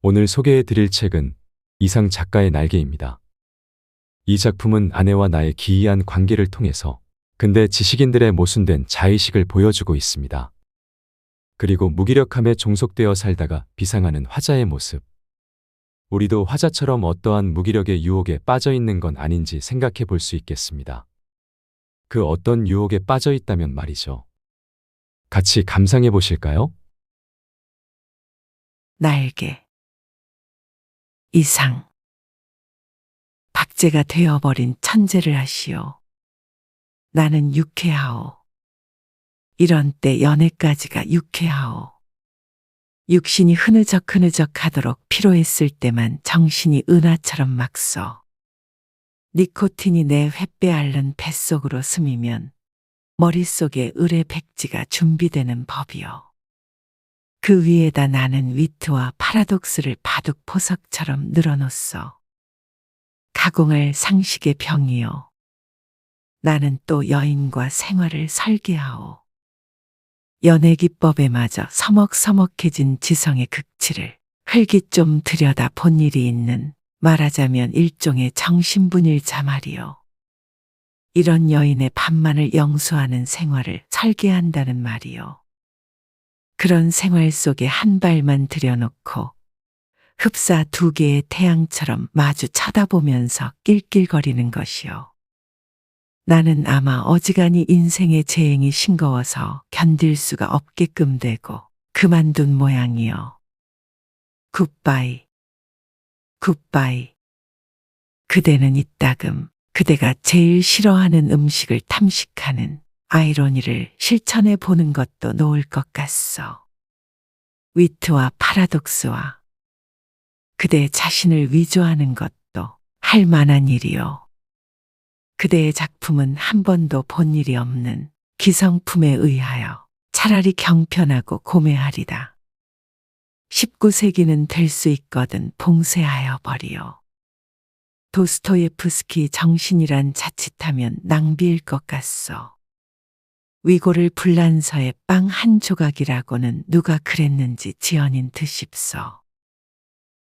오늘 소개해 드릴 책은 이상 작가의 날개입니다. 이 작품은 아내와 나의 기이한 관계를 통해서 근대 지식인들의 모순된 자의식을 보여주고 있습니다. 그리고 무기력함에 종속되어 살다가 비상하는 화자의 모습. 우리도 화자처럼 어떠한 무기력의 유혹에 빠져 있는 건 아닌지 생각해 볼 수 있겠습니다. 그 어떤 유혹에 빠져 있다면 말이죠. 같이 감상해 보실까요? 날개. 이상. 박제가 되어버린 천재를 하시오. 나는 유쾌하오. 이런 때 연애까지가 유쾌하오. 육신이 흐느적 하도록 피로했을 때만 정신이 은하처럼 막 써. 니코틴이 내 횃배 앓는 뱃속으로 스미면 머릿속에 을의 백지가 준비되는 법이요. 그 위에다 나는 위트와 파라독스를 바둑 포석처럼 늘어놓소. 가공할 상식의 병이요. 나는 또 여인과 생활을 설계하오. 연애 기법에 마저 서먹서먹해진 지성의 극치를 흘기 좀 들여다 본 일이 있는, 말하자면 일종의 정신분일자 말이요. 이런 여인의 반만을 영수하는 생활을 설계한다는 말이요. 그런 생활 속에 한 발만 들여놓고 흡사 두 개의 태양처럼 마주 쳐다보면서 낄낄거리는 것이요. 나는 아마 어지간히 인생의 재행이 싱거워서 견딜 수가 없게끔 되고 그만둔 모양이요. 굿바이. 굿바이. 그대는 이따금 그대가 제일 싫어하는 음식을 탐식하는 아이러니를 실천해 보는 것도 놓을 것 같소. 위트와 파라독스와 그대 자신을 위조하는 것도 할 만한 일이요. 그대의 작품은 한 번도 본 일이 없는 기성품에 의하여 차라리 경편하고 고매하리다. 19세기는 될 수 있거든 봉쇄하여 버리요. 도스토예프스키 정신이란 자칫하면 낭비일 것 같소. 위고를 불란서의 빵 한 조각이라고는 누가 그랬는지 지어낸 듯싶소.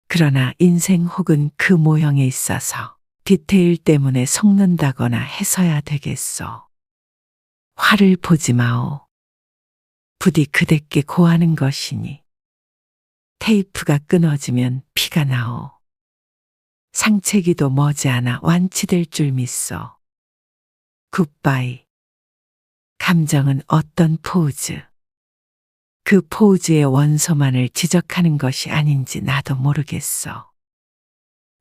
그러나 인생 혹은 그 모형에 있어서 디테일 때문에 속는다거나 해서야 되겠소. 화를 보지 마오. 부디 그대께 고하는 것이니. 테이프가 끊어지면 피가 나오. 상체기도 머지않아 완치될 줄 믿소. 굿바이. 감정은 어떤 포즈. 그 포즈의 원소만을 지적하는 것이 아닌지 나도 모르겠소.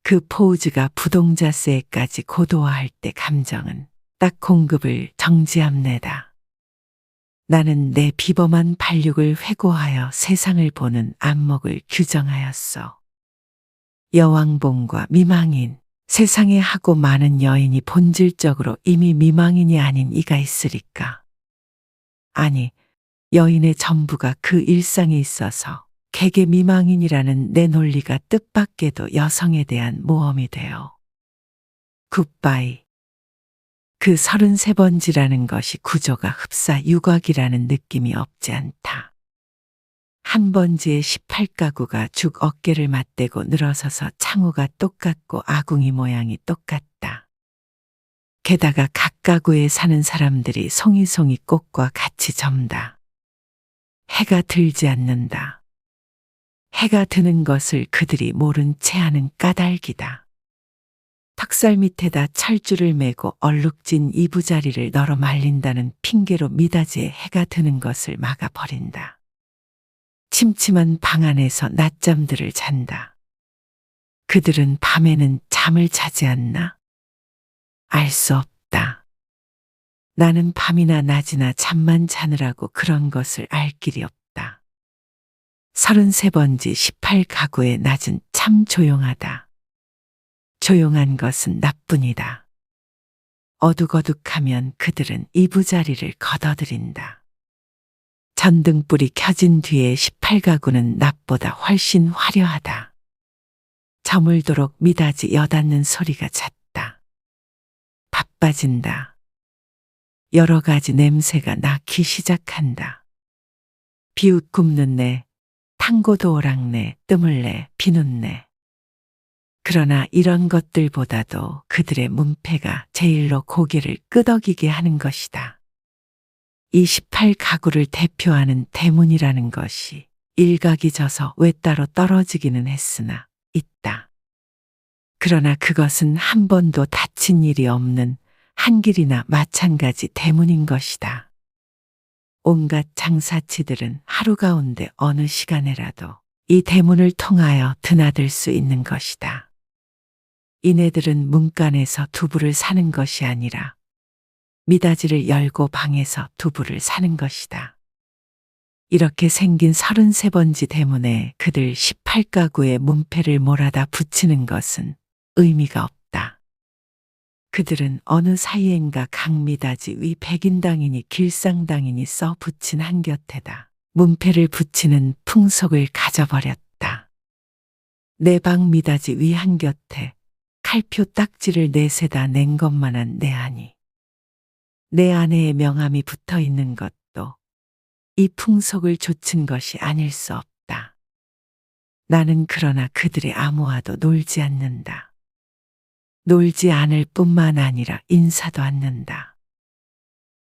그 포즈가 부동자세까지 고도화할 때 감정은 딱 공급을 정지합니다. 나는 내 비범한 발육을 회고하여 세상을 보는 안목을 규정하였소. 여왕봉과 미망인, 세상에 하고 많은 여인이 본질적으로 이미 미망인이 아닌 이가 있으리까. 아니, 여인의 전부가 그 일상에 있어서 개개 미망인이라는 내 논리가 뜻밖에도 여성에 대한 모험이 되어. 굿바이. 그 33번지라는 것이 구조가 흡사 유곽이라는 느낌이 없지 않다. 한 번지에 18가구가 죽 어깨를 맞대고 늘어서서 창호가 똑같고 아궁이 모양이 똑같다. 게다가 각 가구에 사는 사람들이 송이송이 꽃과 같이 점다. 해가 들지 않는다. 해가 드는 것을 그들이 모른 채 하는 까닭이다. 턱살 밑에다 철줄을 메고 얼룩진 이부자리를 널어 말린다는 핑계로 미닫이에 해가 드는 것을 막아버린다. 침침한 방 안에서 낮잠들을 잔다. 그들은 밤에는 잠을 자지 않나? 알 수 없다. 나는 밤이나 낮이나 잠만 자느라고 그런 것을 알 길이 없다. 33번지 18가구의 낮은 참 조용하다. 조용한 것은 나뿐이다. 어둑어둑하면 그들은 이부자리를 걷어들인다. 전등불이 켜진 뒤에 18가구는 낮보다 훨씬 화려하다. 저물도록 미닫이 여닫는 소리가 잦다. 바빠진다. 여러 가지 냄새가 나기 시작한다. 비웃 굽는 내 탕고도 오락내, 뜨물내, 비눗내. 그러나 이런 것들보다도 그들의 문패가 제일로 고개를 끄덕이게 하는 것이다. 이 18가구를 대표하는 대문이라는 것이 일각이 져서 외따로 떨어지기는 했으나 있다. 그러나 그것은 한 번도 다친 일이 없는 한길이나 마찬가지 대문인 것이다. 온갖 장사치들은 하루 가운데 어느 시간에라도 이 대문을 통하여 드나들 수 있는 것이다. 이네들은 문간에서 두부를 사는 것이 아니라 미닫이를 열고 방에서 두부를 사는 것이다. 이렇게 생긴 33번지 대문에 그들 18가구의 문패를 몰아다 붙이는 것은 의미가 없다. 그들은 어느 사이엔가 강미닫이 위 백인당이니 길상당이니 써 붙인 한 곁에다 문패를 붙이는 풍속을 가져버렸다. 내 방 미닫이 위 한 곁에 칼표 딱지를 내세다 낸 것만한 내 안이 내 아내의 명함이 붙어 있는 것도 이 풍속을 좇은 것이 아닐 수 없다. 나는 그러나 그들의 아무와도 놀지 않는다. 놀지 않을 뿐만 아니라 인사도 않는다.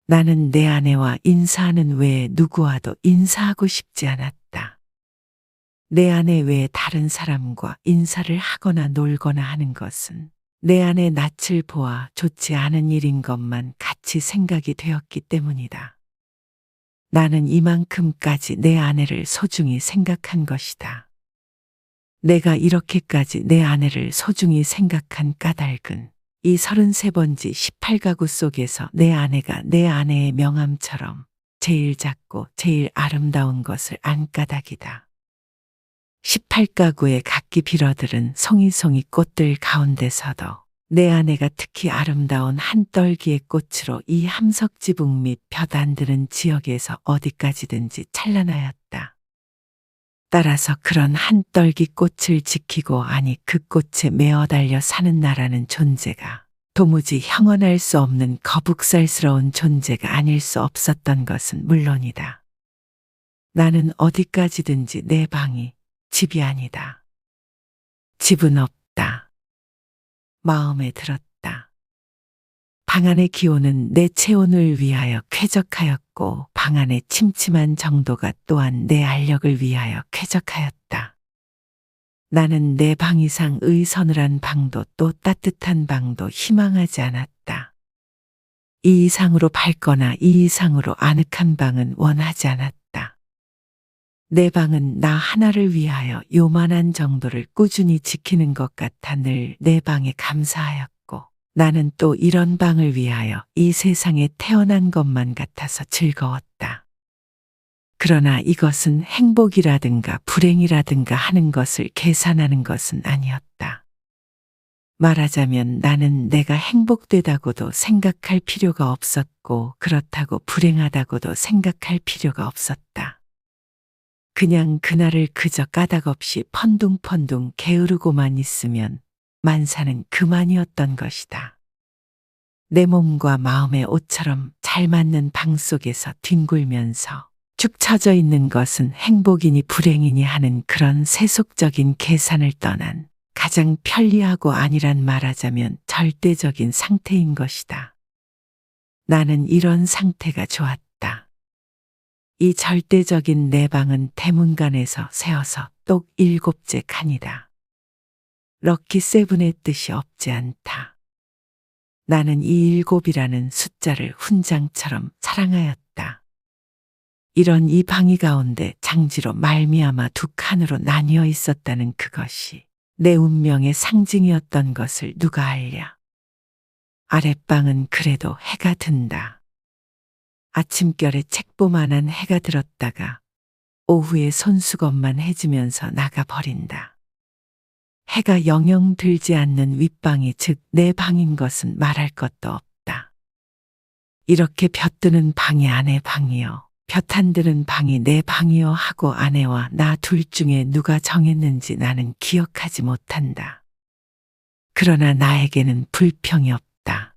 나는 내 아내와 인사하는 외에 누구와도 인사하고 싶지 않았다. 내 아내 외에 다른 사람과 인사를 하거나 놀거나 하는 것은 내 아내 낯을 보아 좋지 않은 일인 것만 같이 생각이 되었기 때문이다. 나는 이만큼까지 내 아내를 소중히 생각한 것이다. 내가 이렇게까지 내 아내를 소중히 생각한 까닭은 이 33번지 18가구 속에서 내 아내가 내 아내의 명함처럼 제일 작고 제일 아름다운 것을 안 까닭이다. 18가구의 각기 빌어들은 송이송이 꽃들 가운데서도 내 아내가 특히 아름다운 한 떨기의 꽃으로 이 함석지붕 및 볕 안 드는 지역에서 어디까지든지 찬란하였다. 따라서 그런 한 떨기 꽃을 지키고 아니 그 꽃에 매어 달려 사는 나라는 존재가 도무지 형언할 수 없는 거북살스러운 존재가 아닐 수 없었던 것은 물론이다. 나는 어디까지든지 내 방이 집이 아니다. 집은 없다. 마음에 들었다. 방 안의 기온은 내 체온을 위하여 쾌적하였고 방 안의 침침한 정도가 또한 내 알력을 위하여 쾌적하였다. 나는 내 방 이상의 서늘한 방도 또 따뜻한 방도 희망하지 않았다. 이 이상으로 밝거나 이 이상으로 아늑한 방은 원하지 않았다. 내 방은 나 하나를 위하여 요만한 정도를 꾸준히 지키는 것 같아 늘 내 방에 감사하였고 나는 또 이런 방을 위하여 이 세상에 태어난 것만 같아서 즐거웠다. 그러나 이것은 행복이라든가 불행이라든가 하는 것을 계산하는 것은 아니었다. 말하자면 나는 내가 행복되다고도 생각할 필요가 없었고 그렇다고 불행하다고도 생각할 필요가 없었다. 그냥 그날을 그저 까닭없이 펀둥펀둥 게으르고만 있으면 만사는 그만이었던 것이다. 내 몸과 마음의 옷처럼 잘 맞는 방 속에서 뒹굴면서 축 처져 있는 것은 행복이니 불행이니 하는 그런 세속적인 계산을 떠난 가장 편리하고 아니란 말하자면 절대적인 상태인 것이다. 나는 이런 상태가 좋았다. 이 절대적인 내 방은 대문간에서 세어서 똑 7째 칸이다. 럭키 세븐의 뜻이 없지 않다. 나는 이 7이라는 숫자를 훈장처럼 사랑하였다. 이런 이 방이 가운데 장지로 말미암아 2칸으로 나뉘어 있었다는 그것이 내 운명의 상징이었던 것을 누가 알랴. 아랫방은 그래도 해가 든다. 아침결에 책보만한 해가 들었다가 오후에 손수건만 해주면서 나가버린다. 해가 영영 들지 않는 윗방이 즉 내 방인 것은 말할 것도 없다. 이렇게 볕드는 방이 아내 방이요 볕 안 드는 방이 내 방이요 하고 아내와 나 둘 중에 누가 정했는지 나는 기억하지 못한다. 그러나 나에게는 불평이 없다.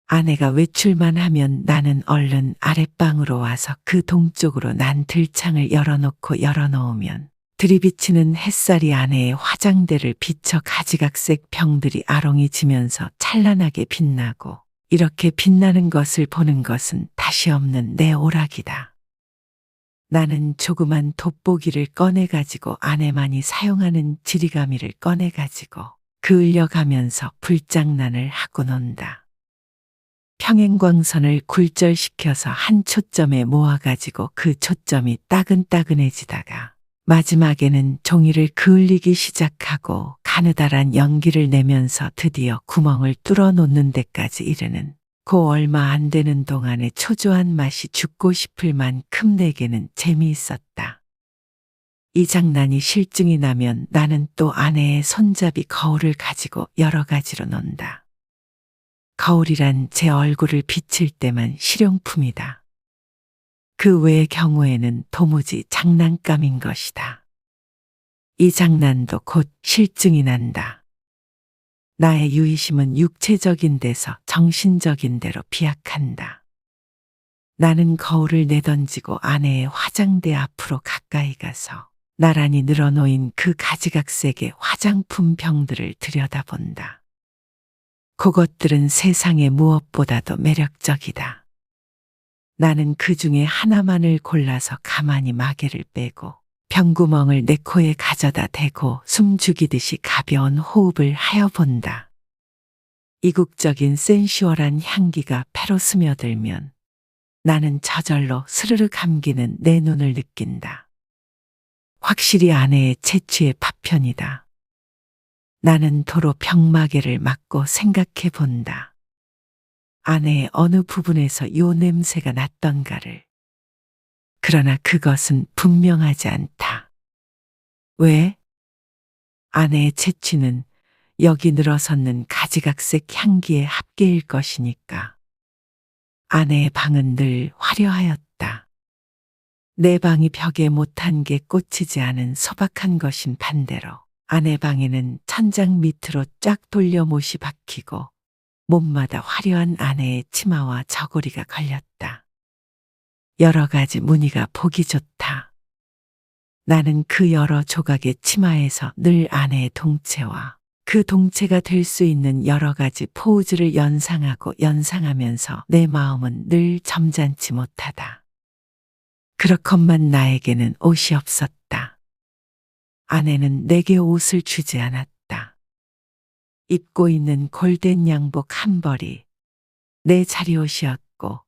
아내가 외출만 하면 나는 얼른 아랫방으로 와서 그 동쪽으로 난 들창을 열어놓으면 들이비치는 햇살이 아내의 화장대를 비쳐 가지각색 병들이 아롱이 지면서 찬란하게 빛나고, 이렇게 빛나는 것을 보는 것은 다시 없는 내 오락이다. 나는 조그만 돋보기를 꺼내가지고 아내만이 사용하는 지리가미를 꺼내가지고 그을려가면서 불장난을 하고 논다. 평행광선을 굴절시켜서 한 초점에 모아가지고 그 초점이 따근따근해지다가 마지막에는 종이를 그을리기 시작하고 가느다란 연기를 내면서 드디어 구멍을 뚫어 놓는 데까지 이르는 그 얼마 안 되는 동안에 초조한 맛이 죽고 싶을 만큼 내게는 재미있었다. 이 장난이 실증이 나면 나는 또 아내의 손잡이 거울을 가지고 여러 가지로 논다. 거울이란 제 얼굴을 비칠 때만 실용품이다. 그 외의 경우에는 도무지 장난감인 것이다. 이 장난도 곧 실증이 난다. 나의 유의심은 육체적인 데서 정신적인 데로 비약한다. 나는 거울을 내던지고 아내의 화장대 앞으로 가까이 가서 나란히 늘어놓인 그 가지각색의 화장품 병들을 들여다본다. 그것들은 세상의 무엇보다도 매력적이다. 나는 그 중에 하나만을 골라서 가만히 마개를 빼고 병구멍을 내 코에 가져다 대고 숨 죽이듯이 가벼운 호흡을 하여 본다. 이국적인 센슈얼한 향기가 폐로 스며들면 나는 저절로 스르르 감기는 내 눈을 느낀다. 확실히 아내의 채취의 파편이다. 나는 도로 병마개를 맡고 생각해 본다. 아내의 어느 부분에서 요 냄새가 났던가를. 그러나 그것은 분명하지 않다. 왜? 아내의 채취는 여기 늘어섰는 가지각색 향기의 합계일 것이니까. 아내의 방은 늘 화려하였다. 내 방이 벽에 못한 게 꽂히지 않은 소박한 것인 반대로 아내 방에는 천장 밑으로 쫙 돌려 못이 박히고 몸마다 화려한 아내의 치마와 저고리가 걸렸다. 여러 가지 무늬가 보기 좋다. 나는 그 여러 조각의 치마에서 늘 아내의 동체와 그 동체가 될 수 있는 여러 가지 포즈를 연상하면서 내 마음은 늘 점잖지 못하다. 그렇건만 나에게는 옷이 없었다. 아내는 내게 옷을 주지 않았다. 입고 있는 골덴 양복 한 벌이 내 자리옷이었고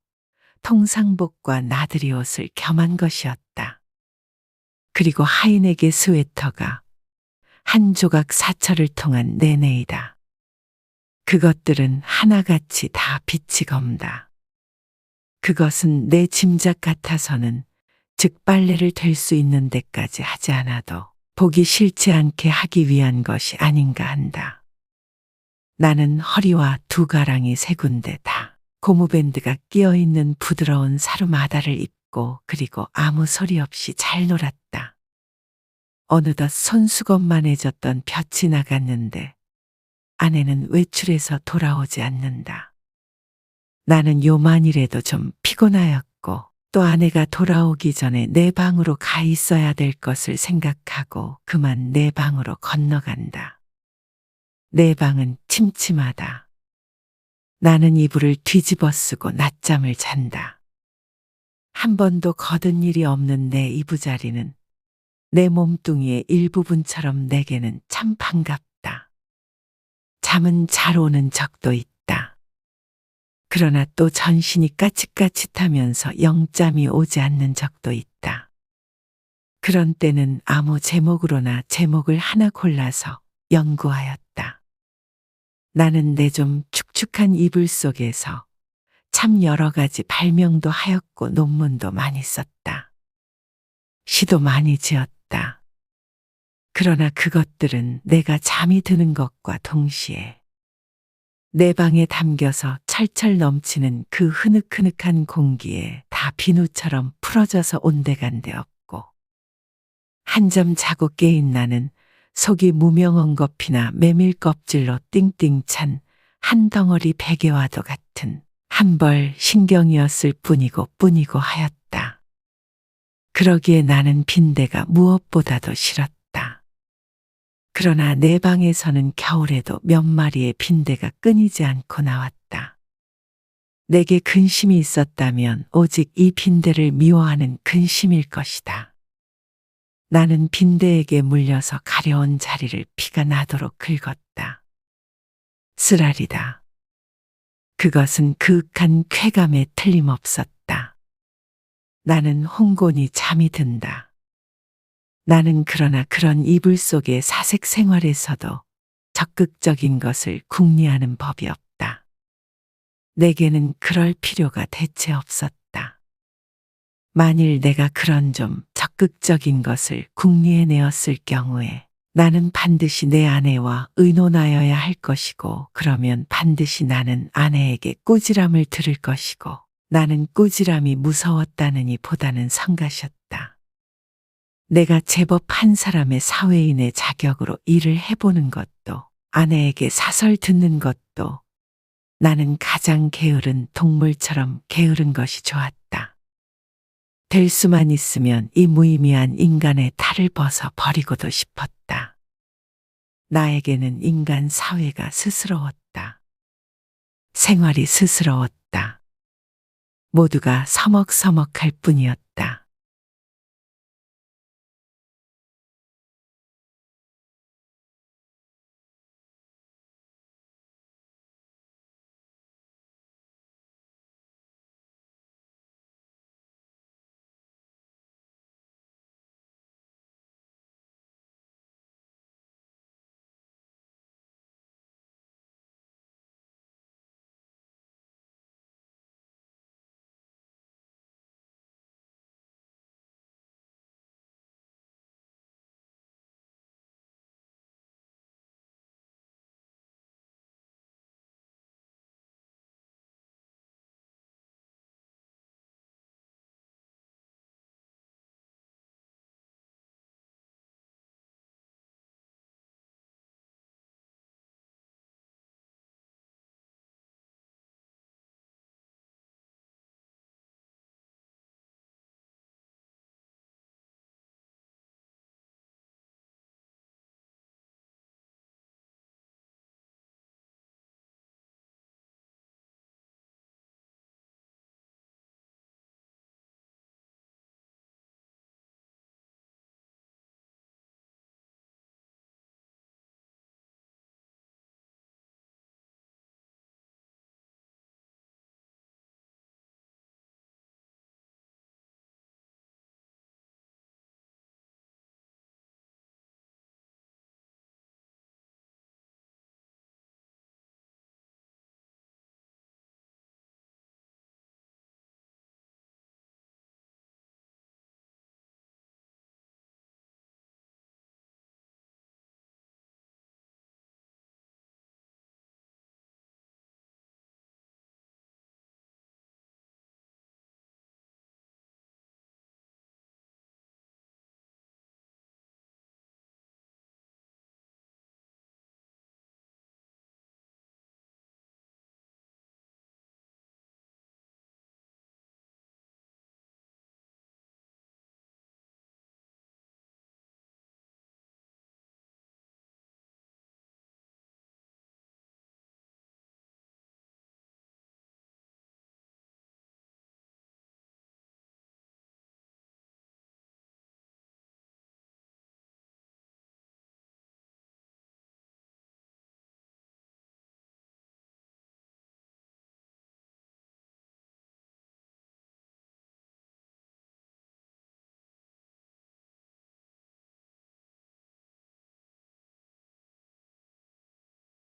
통상복과 나들이 옷을 겸한 것이었다. 그리고 하인에게 스웨터가 한 조각 사철을 통한 내내이다. 그것들은 하나같이 다 빛이 검다. 그것은 내 짐작 같아서는 즉 빨래를 될 수 있는 데까지 하지 않아도 보기 싫지 않게 하기 위한 것이 아닌가 한다. 나는 허리와 두 가랑이 세 군데 다 고무밴드가 끼어있는 부드러운 사루마다를 입고 그리고 아무 소리 없이 잘 놀았다. 어느덧 손수건만해졌던 볕이 나갔는데 아내는 외출해서 돌아오지 않는다. 나는 요만이라도 좀 피곤하였고 또 아내가 돌아오기 전에 내 방으로 가 있어야 될 것을 생각하고 그만 내 방으로 건너간다. 내 방은 침침하다. 나는 이불을 뒤집어 쓰고 낮잠을 잔다. 한 번도 거둔 일이 없는 내 이부자리는 내 몸뚱이의 일부분처럼 내게는 참 반갑다. 잠은 잘 오는 적도 있다. 그러나 또 전신이 까칫까칫하면서 영잠이 오지 않는 적도 있다. 그런 때는 아무 제목으로나 제목을 하나 골라서 연구하였다. 나는 내 좀 축축한 이불 속에서 참 여러 가지 발명도 하였고 논문도 많이 썼다. 시도 많이 지었다. 그러나 그것들은 내가 잠이 드는 것과 동시에 내 방에 담겨서 철철 넘치는 그 흐느흐느한 공기에 다 비누처럼 풀어져서 온데간데 없고 한잠 자고 깨인 나는 속이 무명언겁이나 메밀 껍질로 띵띵 찬 한 덩어리 베개와도 같은 한 벌 신경이었을 뿐이고 하였다. 그러기에 나는 빈대가 무엇보다도 싫었다. 그러나 내 방에서는 겨울에도 몇 마리의 빈대가 끊이지 않고 나왔다. 내게 근심이 있었다면 오직 이 빈대를 미워하는 근심일 것이다. 나는 빈대에게 물려서 가려운 자리를 피가 나도록 긁었다. 쓰라리다. 그것은 그윽한 쾌감에 틀림없었다. 나는 홍곤히 잠이 든다. 나는 그러나 그런 이불 속의 사색 생활에서도 적극적인 것을 궁리하는 법이 없다. 내게는 그럴 필요가 대체 없었다. 만일 내가 그런 좀 적극적인 것을 궁리해내었을 경우에 나는 반드시 내 아내와 의논하여야 할 것이고, 그러면 반드시 나는 아내에게 꾸지람을 들을 것이고, 나는 꾸지람이 무서웠다느니 보다는 성가셨다. 내가 제법 한 사람의 사회인의 자격으로 일을 해보는 것도, 아내에게 사설 듣는 것도, 나는 가장 게으른 동물처럼 게으른 것이 좋았다. 될 수만 있으면 이 무의미한 인간의 탈을 벗어 버리고도 싶었다. 나에게는 인간 사회가 스스러웠다. 생활이 스스러웠다. 모두가 서먹서먹할 뿐이었다.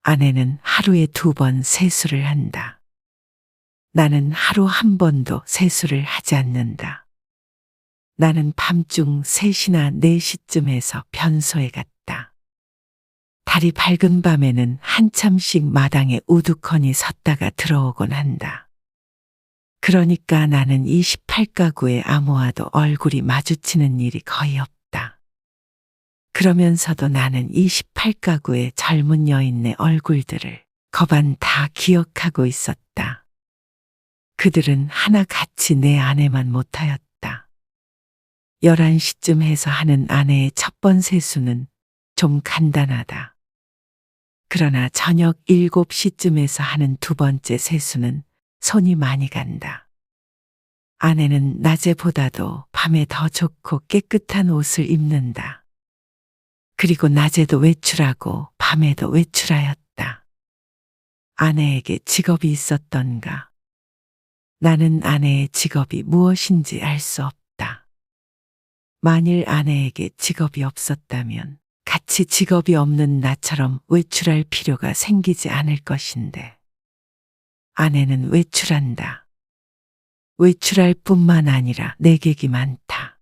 아내는 하루에 2번 세수를 한다. 나는 하루 한 번도 세수를 하지 않는다. 나는 밤중 3시나 4시쯤에서 변소에 갔다. 달이 밝은 밤에는 한참씩 마당에 우두커니 섰다가 들어오곤 한다. 그러니까 나는 28가구의 아무와도 얼굴이 마주치는 일이 거의 없다. 그러면서도 나는 28가구의 젊은 여인네 얼굴들을 거반 다 기억하고 있었다. 그들은 하나같이 내 아내만 못하였다. 11시쯤 해서 하는 아내의 첫 번 세수는 좀 간단하다. 그러나 저녁 7시쯤에서 하는 두 번째 세수는 손이 많이 간다. 아내는 낮에보다도 밤에 더 좋고 깨끗한 옷을 입는다. 그리고 낮에도 외출하고 밤에도 외출하였다. 아내에게 직업이 있었던가? 나는 아내의 직업이 무엇인지 알 수 없다. 만일 아내에게 직업이 없었다면 같이 직업이 없는 나처럼 외출할 필요가 생기지 않을 것인데. 아내는 외출한다. 외출할 뿐만 아니라 내객이 많다.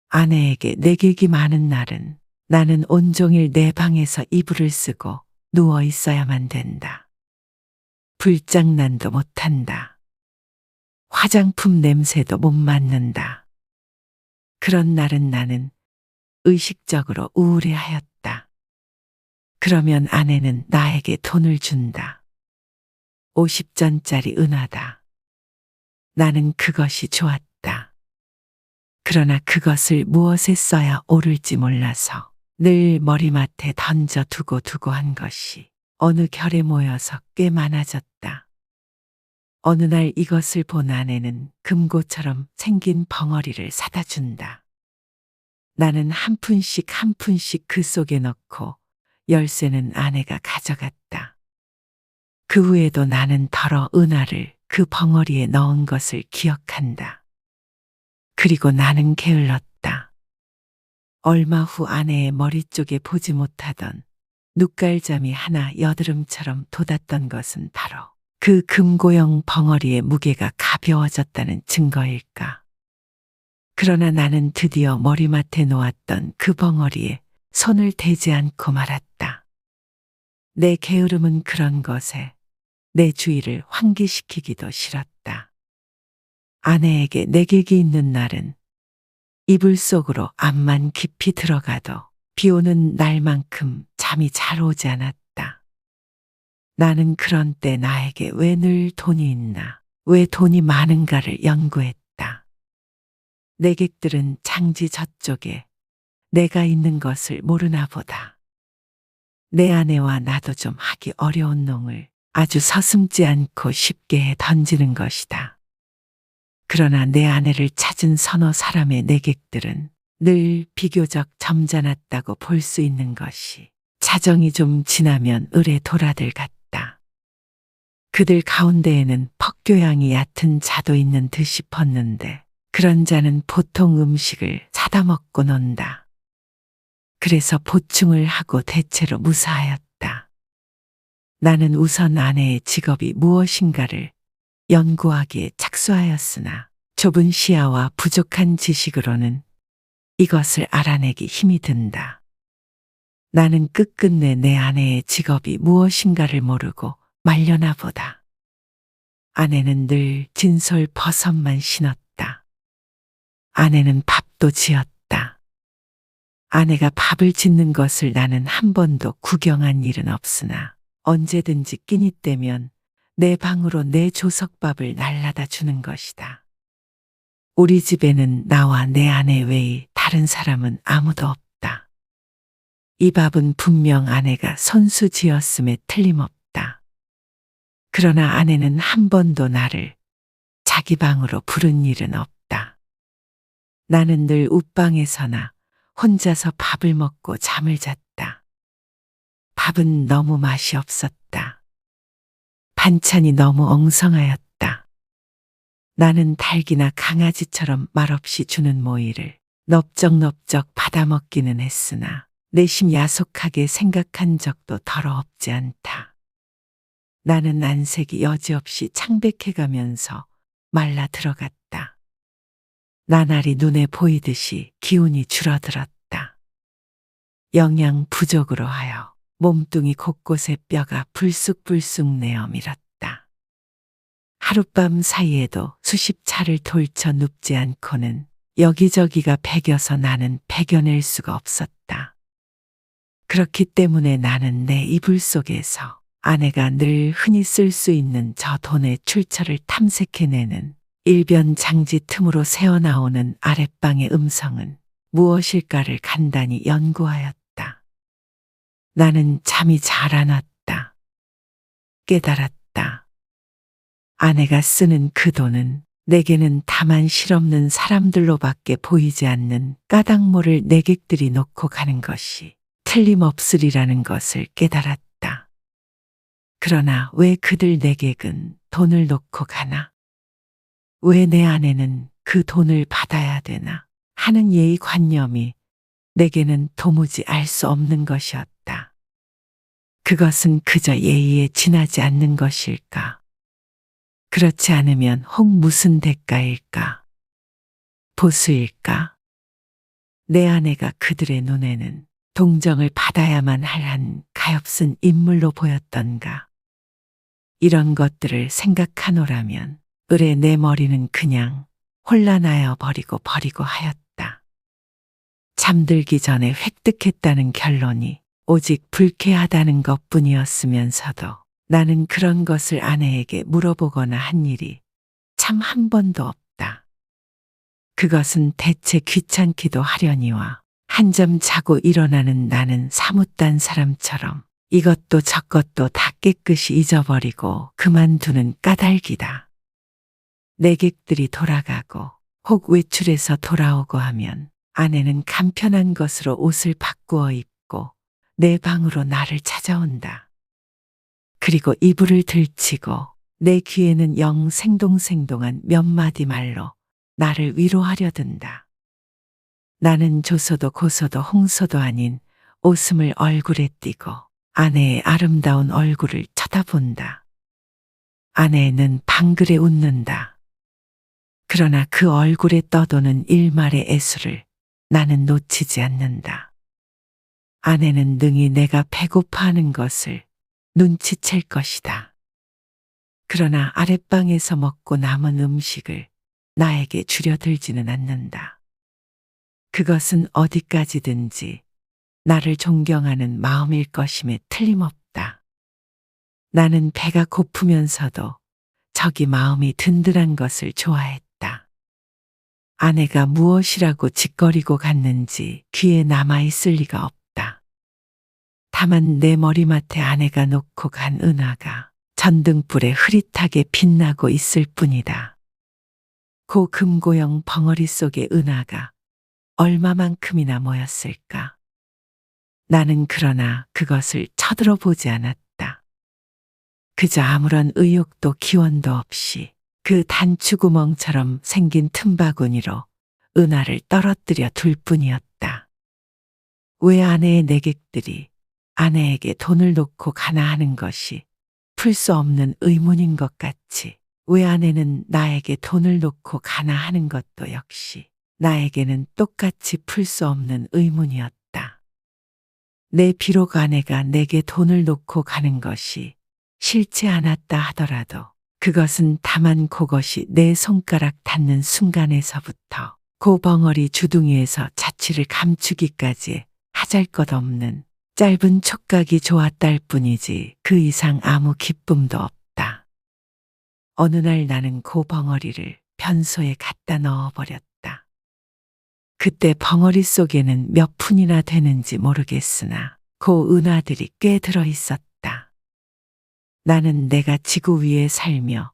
아내에게 내객이 많은 날은 나는 온종일 내 방에서 이불을 쓰고 누워 있어야만 된다. 불장난도 못한다. 화장품 냄새도 못 맡는다. 그런 날은 나는 의식적으로 우울해하였다. 그러면 아내는 나에게 돈을 준다. 50전짜리 은하다. 나는 그것이 좋았다. 그러나 그것을 무엇에 써야 옳을지 몰라서 늘 머리맡에 던져 두고 한 것이 어느 결에 모여서 꽤 많아졌다. 어느 날 이것을 본 아내는 금고처럼 생긴 벙어리를 사다 준다. 나는 한 푼씩 그 속에 넣고 열쇠는 아내가 가져갔다. 그 후에도 나는 덜어 은하를 그 벙어리에 넣은 것을 기억한다. 그리고 나는 게을렀다. 얼마 후 아내의 머리 쪽에 보지 못하던 눈깔잠이 하나 여드름처럼 돋았던 것은 바로 그 금고형 벙어리의 무게가 가벼워졌다는 증거일까. 그러나 나는 드디어 머리맡에 놓았던 그 벙어리에 손을 대지 않고 말았다. 내 게으름은 그런 것에 내 주의를 환기시키기도 싫었다. 아내에게 내객이 있는 날은 이불 속으로 앞만 깊이 들어가도 비 오는 날만큼 잠이 잘 오지 않았다. 나는 그런 때 나에게 왜 늘 돈이 있나, 왜 돈이 많은가를 연구했다. 내객들은 장지 저쪽에 내가 있는 것을 모르나 보다. 내 아내와 나도 좀 하기 어려운 농을 아주 서슴지 않고 쉽게 해 던지는 것이다. 그러나 내 아내를 찾은 서너 사람의 내객들은 늘 비교적 점잖았다고 볼 수 있는 것이 자정이 좀 지나면 을의 도라들 같다. 그들 가운데에는 퍽교양이 얕은 자도 있는 듯 싶었는데 그런 자는 보통 음식을 사다 먹고 논다. 그래서 보충을 하고 대체로 무사하였다. 나는 우선 아내의 직업이 무엇인가를 연구하기에 착수하였으나 좁은 시야와 부족한 지식으로는 이것을 알아내기 힘이 든다. 나는 끝끝내 내 아내의 직업이 무엇인가를 모르고 말려나 보다. 아내는 늘 진솔 버섯만 신었다. 아내는 밥도 지었다. 아내가 밥을 짓는 것을 나는 한 번도 구경한 일은 없으나 언제든지 끼니 때면 내 방으로 내 조석밥을 날라다 주는 것이다. 우리 집에는 나와 내 아내 외에 다른 사람은 아무도 없다. 이 밥은 분명 아내가 손수 지었음에 틀림없다. 그러나 아내는 한 번도 나를 자기 방으로 부른 일은 없다. 나는 늘 웃방에서나 혼자서 밥을 먹고 잠을 잤다. 밥은 너무 맛이 없었다. 반찬이 너무 엉성하였다. 나는 닭이나 강아지처럼 말없이 주는 모이를 넓적넓적 받아먹기는 했으나 내심 야속하게 생각한 적도 더러 없지 않다. 나는 안색이 여지없이 창백해가면서 말라 들어갔다. 나날이 눈에 보이듯이 기운이 줄어들었다. 영양 부족으로 하여 몸뚱이 곳곳에 뼈가 불쑥불쑥 내어 밀었다. 하룻밤 사이에도 수십 차를 돌쳐 눕지 않고는 여기저기가 배겨서 나는 배겨낼 수가 없었다. 그렇기 때문에 나는 내 이불 속에서 아내가 늘 흔히 쓸 수 있는 저 돈의 출처를 탐색해내는 일변 장지 틈으로 새어나오는 아랫방의 음성은 무엇일까를 간단히 연구하였다. 나는 잠이 잘 안 왔다. 깨달았다. 아내가 쓰는 그 돈은 내게는 다만 실없는 사람들로밖에 보이지 않는 까닭모를 내객들이 놓고 가는 것이 틀림없으리라는 것을 깨달았다. 그러나 왜 그들 내객은 돈을 놓고 가나? 왜 내 아내는 그 돈을 받아야 되나? 하는 예의관념이 내게는 도무지 알 수 없는 것이었다. 그것은 그저 예의에 지나지 않는 것일까? 그렇지 않으면 혹 무슨 대가일까? 보수일까? 내 아내가 그들의 눈에는 동정을 받아야만 할 한 가엾은 인물로 보였던가? 이런 것들을 생각하노라면 을에 내 머리는 그냥 혼란하여 버리고 하였다. 잠들기 전에 획득했다는 결론이 오직 불쾌하다는 것뿐이었으면서도 나는 그런 것을 아내에게 물어보거나 한 일이 참 한 번도 없다. 그것은 대체 귀찮기도 하려니와 한 점 자고 일어나는 나는 사뭇 단 사람처럼 이것도 저것도 다 깨끗이 잊어버리고 그만두는 까닭이다. 내객들이 돌아가고 혹 외출해서 돌아오고 하면 아내는 간편한 것으로 옷을 바꾸어 입고 내 방으로 나를 찾아온다. 그리고 이불을 들치고 내 귀에는 영 생동생동한 몇 마디 말로 나를 위로하려 든다. 나는 조소도 고소도 홍소도 아닌 웃음을 얼굴에 띠고 아내의 아름다운 얼굴을 쳐다본다. 아내는 방글에 웃는다. 그러나 그 얼굴에 떠도는 일말의 애수를 나는 놓치지 않는다. 아내는 능히 내가 배고파하는 것을 눈치챌 것이다. 그러나 아랫방에서 먹고 남은 음식을 나에게 주려 들지는 않는다. 그것은 어디까지든지 나를 존경하는 마음일 것임에 틀림없다. 나는 배가 고프면서도 저기 마음이 든든한 것을 좋아했다. 아내가 무엇이라고 짓거리고 갔는지 귀에 남아있을 리가 없다. 다만 내 머리맡에 아내가 놓고 간 은하가 전등불에 흐릿하게 빛나고 있을 뿐이다. 고 금고형 벙어리 속의 은하가 얼마만큼이나 모였을까? 나는 그러나 그것을 쳐들어보지 않았다. 그저 아무런 의욕도 기원도 없이 그 단추구멍처럼 생긴 틈바구니로 은하를 떨어뜨려 둘 뿐이었다. 왜 아내의 내객들이 아내에게 돈을 놓고 가나 하는 것이 풀 수 없는 의문인 것 같이 왜 아내는 나에게 돈을 놓고 가나 하는 것도 역시 나에게는 똑같이 풀 수 없는 의문이었다. 내 비록 아내가 내게 돈을 놓고 가는 것이 싫지 않았다 하더라도 그것은 다만 그것이 내 손가락 닿는 순간에서부터 고벙어리 주둥이에서 자취를 감추기까지 하잘것없는 짧은 촉각이 좋았달 뿐이지 그 이상 아무 기쁨도 없다. 어느 날 나는 고벙어리를 변소에 갖다 넣어버렸다. 그때 벙어리 속에는 몇 푼이나 되는지 모르겠으나 고 은하들이 꽤 들어있었다. 나는 내가 지구 위에 살며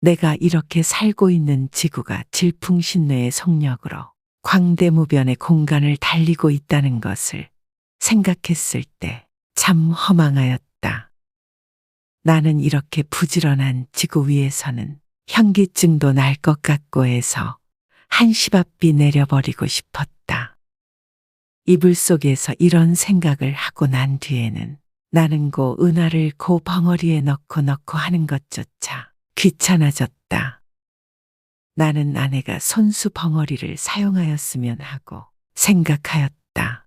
내가 이렇게 살고 있는 지구가 질풍신뢰의 속력으로 광대무변의 공간을 달리고 있다는 것을 생각했을 때 참 허망하였다. 나는 이렇게 부지런한 지구 위에서는 현기증도 날 것 같고 해서 한시바삐 내려버리고 싶었다. 이불 속에서 이런 생각을 하고 난 뒤에는 나는 고 은하를 고 벙어리에 넣고 하는 것조차 귀찮아졌다. 나는 아내가 손수 벙어리를 사용하였으면 하고 생각하였다.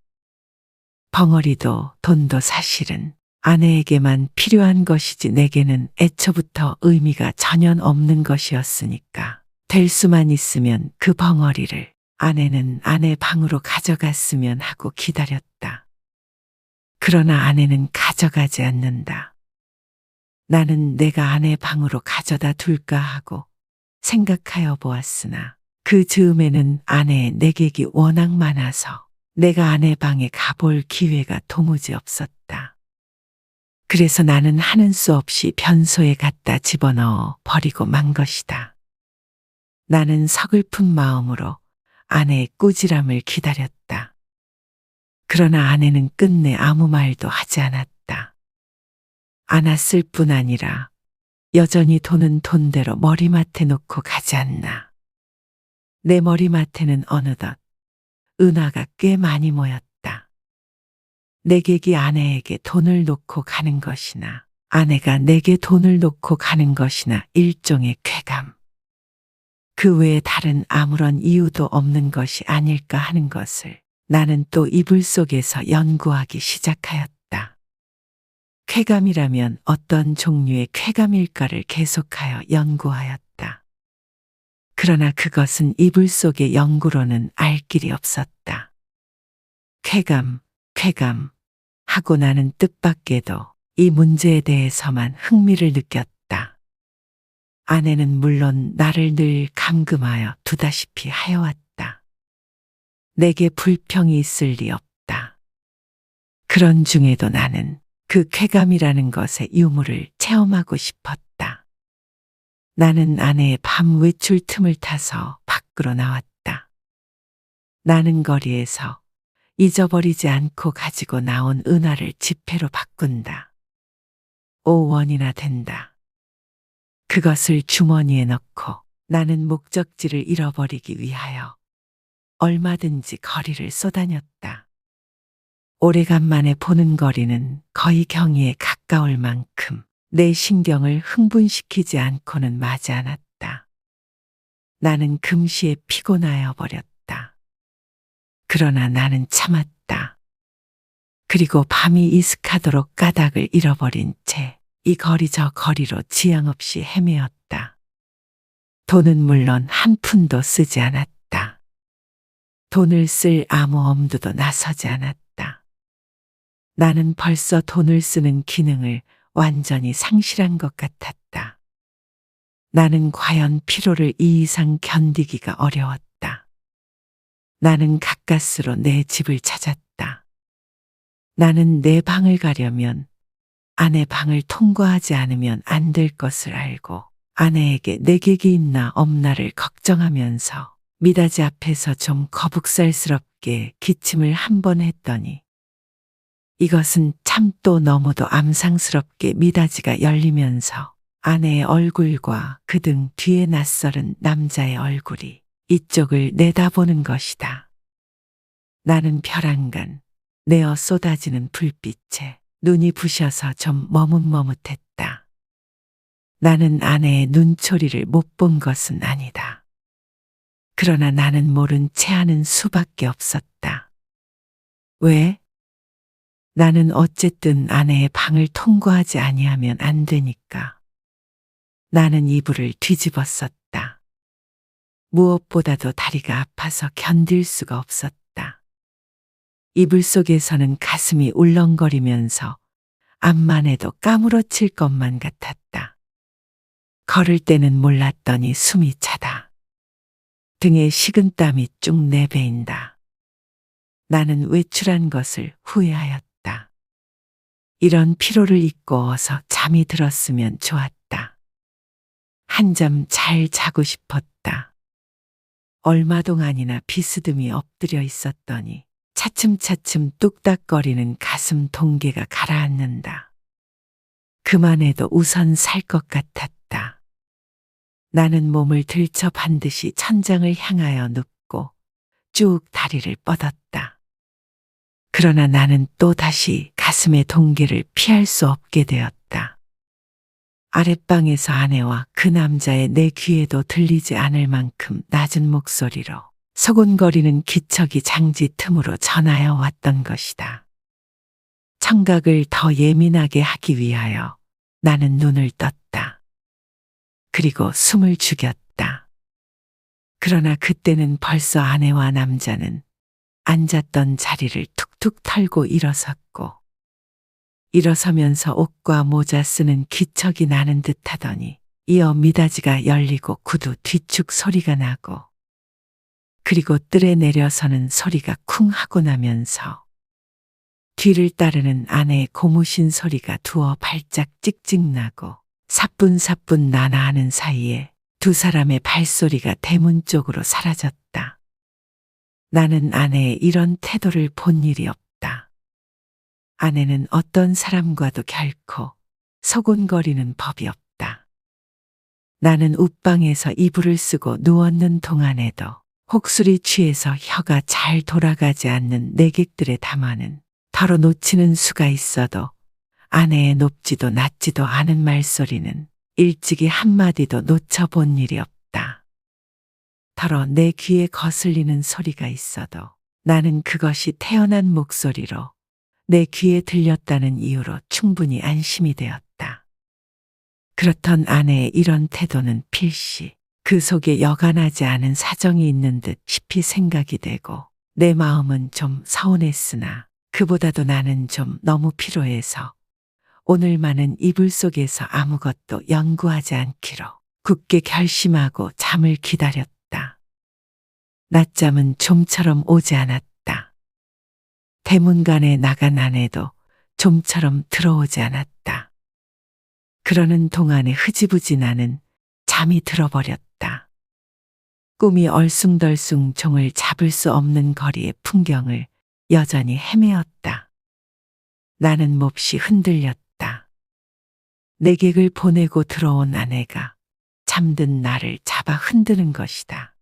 벙어리도 돈도 사실은 아내에게만 필요한 것이지 내게는 애초부터 의미가 전혀 없는 것이었으니까 될 수만 있으면 그 벙어리를 아내는 아내 방으로 가져갔으면 하고 기다렸다. 그러나 아내는 가져가지 않는다. 나는 내가 아내 방으로 가져다 둘까 하고 생각하여 보았으나 그 즈음에는 아내의 내객이 워낙 많아서 내가 아내 방에 가볼 기회가 도무지 없었다. 그래서 나는 하는 수 없이 변소에 갖다 집어넣어 버리고 만 것이다. 나는 서글픈 마음으로 아내의 꾸지람을 기다렸다. 그러나 아내는 끝내 아무 말도 하지 않았다. 않았을 뿐 아니라 여전히 돈은 돈대로 머리맡에 놓고 가지 않나. 내 머리맡에는 어느덧 은하가 꽤 많이 모였다. 내객이 아내에게 돈을 놓고 가는 것이나 아내가 내게 돈을 놓고 가는 것이나 일종의 쾌감. 그 외에 다른 아무런 이유도 없는 것이 아닐까 하는 것을 나는 또 이불 속에서 연구하기 시작하였다. 쾌감이라면 어떤 종류의 쾌감일까를 계속하여 연구하였다. 그러나 그것은 이불 속의 연구로는 알 길이 없었다. 쾌감 하고 나는 뜻밖에도 이 문제에 대해서만 흥미를 느꼈다. 아내는 물론 나를 늘 감금하여 두다시피 하여왔다. 내게 불평이 있을 리 없다. 그런 중에도 나는 그 쾌감이라는 것의 유무를 체험하고 싶었다. 나는 아내의 밤 외출 틈을 타서 밖으로 나왔다. 나는 거리에서 잊어버리지 않고 가지고 나온 은하를 지폐로 바꾼다. 5원이나 된다. 그것을 주머니에 넣고 나는 목적지를 잃어버리기 위하여 얼마든지 거리를 쏘다녔다. 오래간만에 보는 거리는 거의 경의에 가까울 만큼 내 신경을 흥분시키지 않고는 마지 않았다. 나는 금시에 피곤하여 버렸다. 그러나 나는 참았다. 그리고 밤이 이슥하도록 까닭을 잃어버린 채 이 거리 저 거리로 지양 없이 헤매었다. 돈은 물론 한 푼도 쓰지 않았다. 돈을 쓸 아무 엄두도 나서지 않았다. 나는 벌써 돈을 쓰는 기능을 완전히 상실한 것 같았다. 나는 과연 피로를 이 이상 견디기가 어려웠다. 나는 가까스로 내 집을 찾았다. 나는 내 방을 가려면 아내 방을 통과하지 않으면 안 될 것을 알고 아내에게 내객이 있나 없나를 걱정하면서 미닫이 앞에서 좀 거북살스럽게 기침을 한 번 했더니 이것은 참 또 너무도 암상스럽게 미닫이가 열리면서 아내의 얼굴과 그 등 뒤에 낯설은 남자의 얼굴이 이쪽을 내다보는 것이다. 나는 벼랑간 내어 쏟아지는 불빛에 눈이 부셔서 좀 머뭇머뭇했다. 나는 아내의 눈초리를 못 본 것은 아니다. 그러나 나는 모른 채 하는 수밖에 없었다. 왜? 나는 어쨌든 아내의 방을 통과하지 아니하면 안 되니까. 나는 이불을 뒤집었었다. 무엇보다도 다리가 아파서 견딜 수가 없었다. 이불 속에서는 가슴이 울렁거리면서 암만 해도 까무러칠 것만 같았다. 걸을 때는 몰랐더니 숨이 차다. 등에 식은땀이 쭉 내배인다. 나는 외출한 것을 후회하였다. 이런 피로를 잊고 어서 잠이 들었으면 좋았다. 한잠 잘 자고 싶었다. 얼마 동안이나 비스듬히 엎드려 있었더니 차츰차츰 뚝딱거리는 가슴 동계가 가라앉는다. 그만해도 우선 살 것 같았다. 나는 몸을 들쳐 반드시 천장을 향하여 눕고 쭉 다리를 뻗었다. 그러나 나는 또다시 가슴의 동계를 피할 수 없게 되었다. 아랫방에서 아내와 그 남자의 내 귀에도 들리지 않을 만큼 낮은 목소리로 서곤거리는 기척이 장지 틈으로 전하여 왔던 것이다. 청각을 더 예민하게 하기 위하여 나는 눈을 떴다. 그리고 숨을 죽였다. 그러나 그때는 벌써 아내와 남자는 앉았던 자리를 툭툭 털고 일어섰고 일어서면서 옷과 모자 쓰는 기척이 나는 듯 하더니 이어 미닫이가 열리고 구두 뒤축 소리가 나고 그리고 뜰에 내려서는 소리가 쿵 하고 나면서 뒤를 따르는 아내의 고무신 소리가 두어 발짝 찍찍 나고 사뿐사뿐 나나하는 사이에 두 사람의 발소리가 대문 쪽으로 사라졌다. 나는 아내의 이런 태도를 본 일이 없다. 아내는 어떤 사람과도 결코 서곤거리는 법이 없다. 나는 웃방에서 이불을 쓰고 누웠는 동안에도 혹술이 취해서 혀가 잘 돌아가지 않는 내객들의 담화는 털어놓치는 수가 있어도 아내의 높지도 낮지도 않은 말소리는 일찍이 한마디도 놓쳐본 일이 없다. 털어 내 귀에 거슬리는 소리가 있어도 나는 그것이 태어난 목소리로 내 귀에 들렸다는 이유로 충분히 안심이 되었다. 그렇던 아내의 이런 태도는 필시 그 속에 여간하지 않은 사정이 있는 듯 싶이 생각이 되고 내 마음은 좀 서운했으나 그보다도 나는 좀 너무 피로해서 오늘만은 이불 속에서 아무것도 연구하지 않기로 굳게 결심하고 잠을 기다렸다. 낮잠은 좀처럼 오지 않았다. 대문간에 나간 아내도 좀처럼 들어오지 않았다. 그러는 동안에 흐지부지 나는 잠이 들어버렸다. 꿈이 얼숭덜숭 종을 잡을 수 없는 거리의 풍경을 여전히 헤매었다. 나는 몹시 흔들렸다. 내객을 보내고 들어온 아내가 잠든 나를 잡아 흔드는 것이다.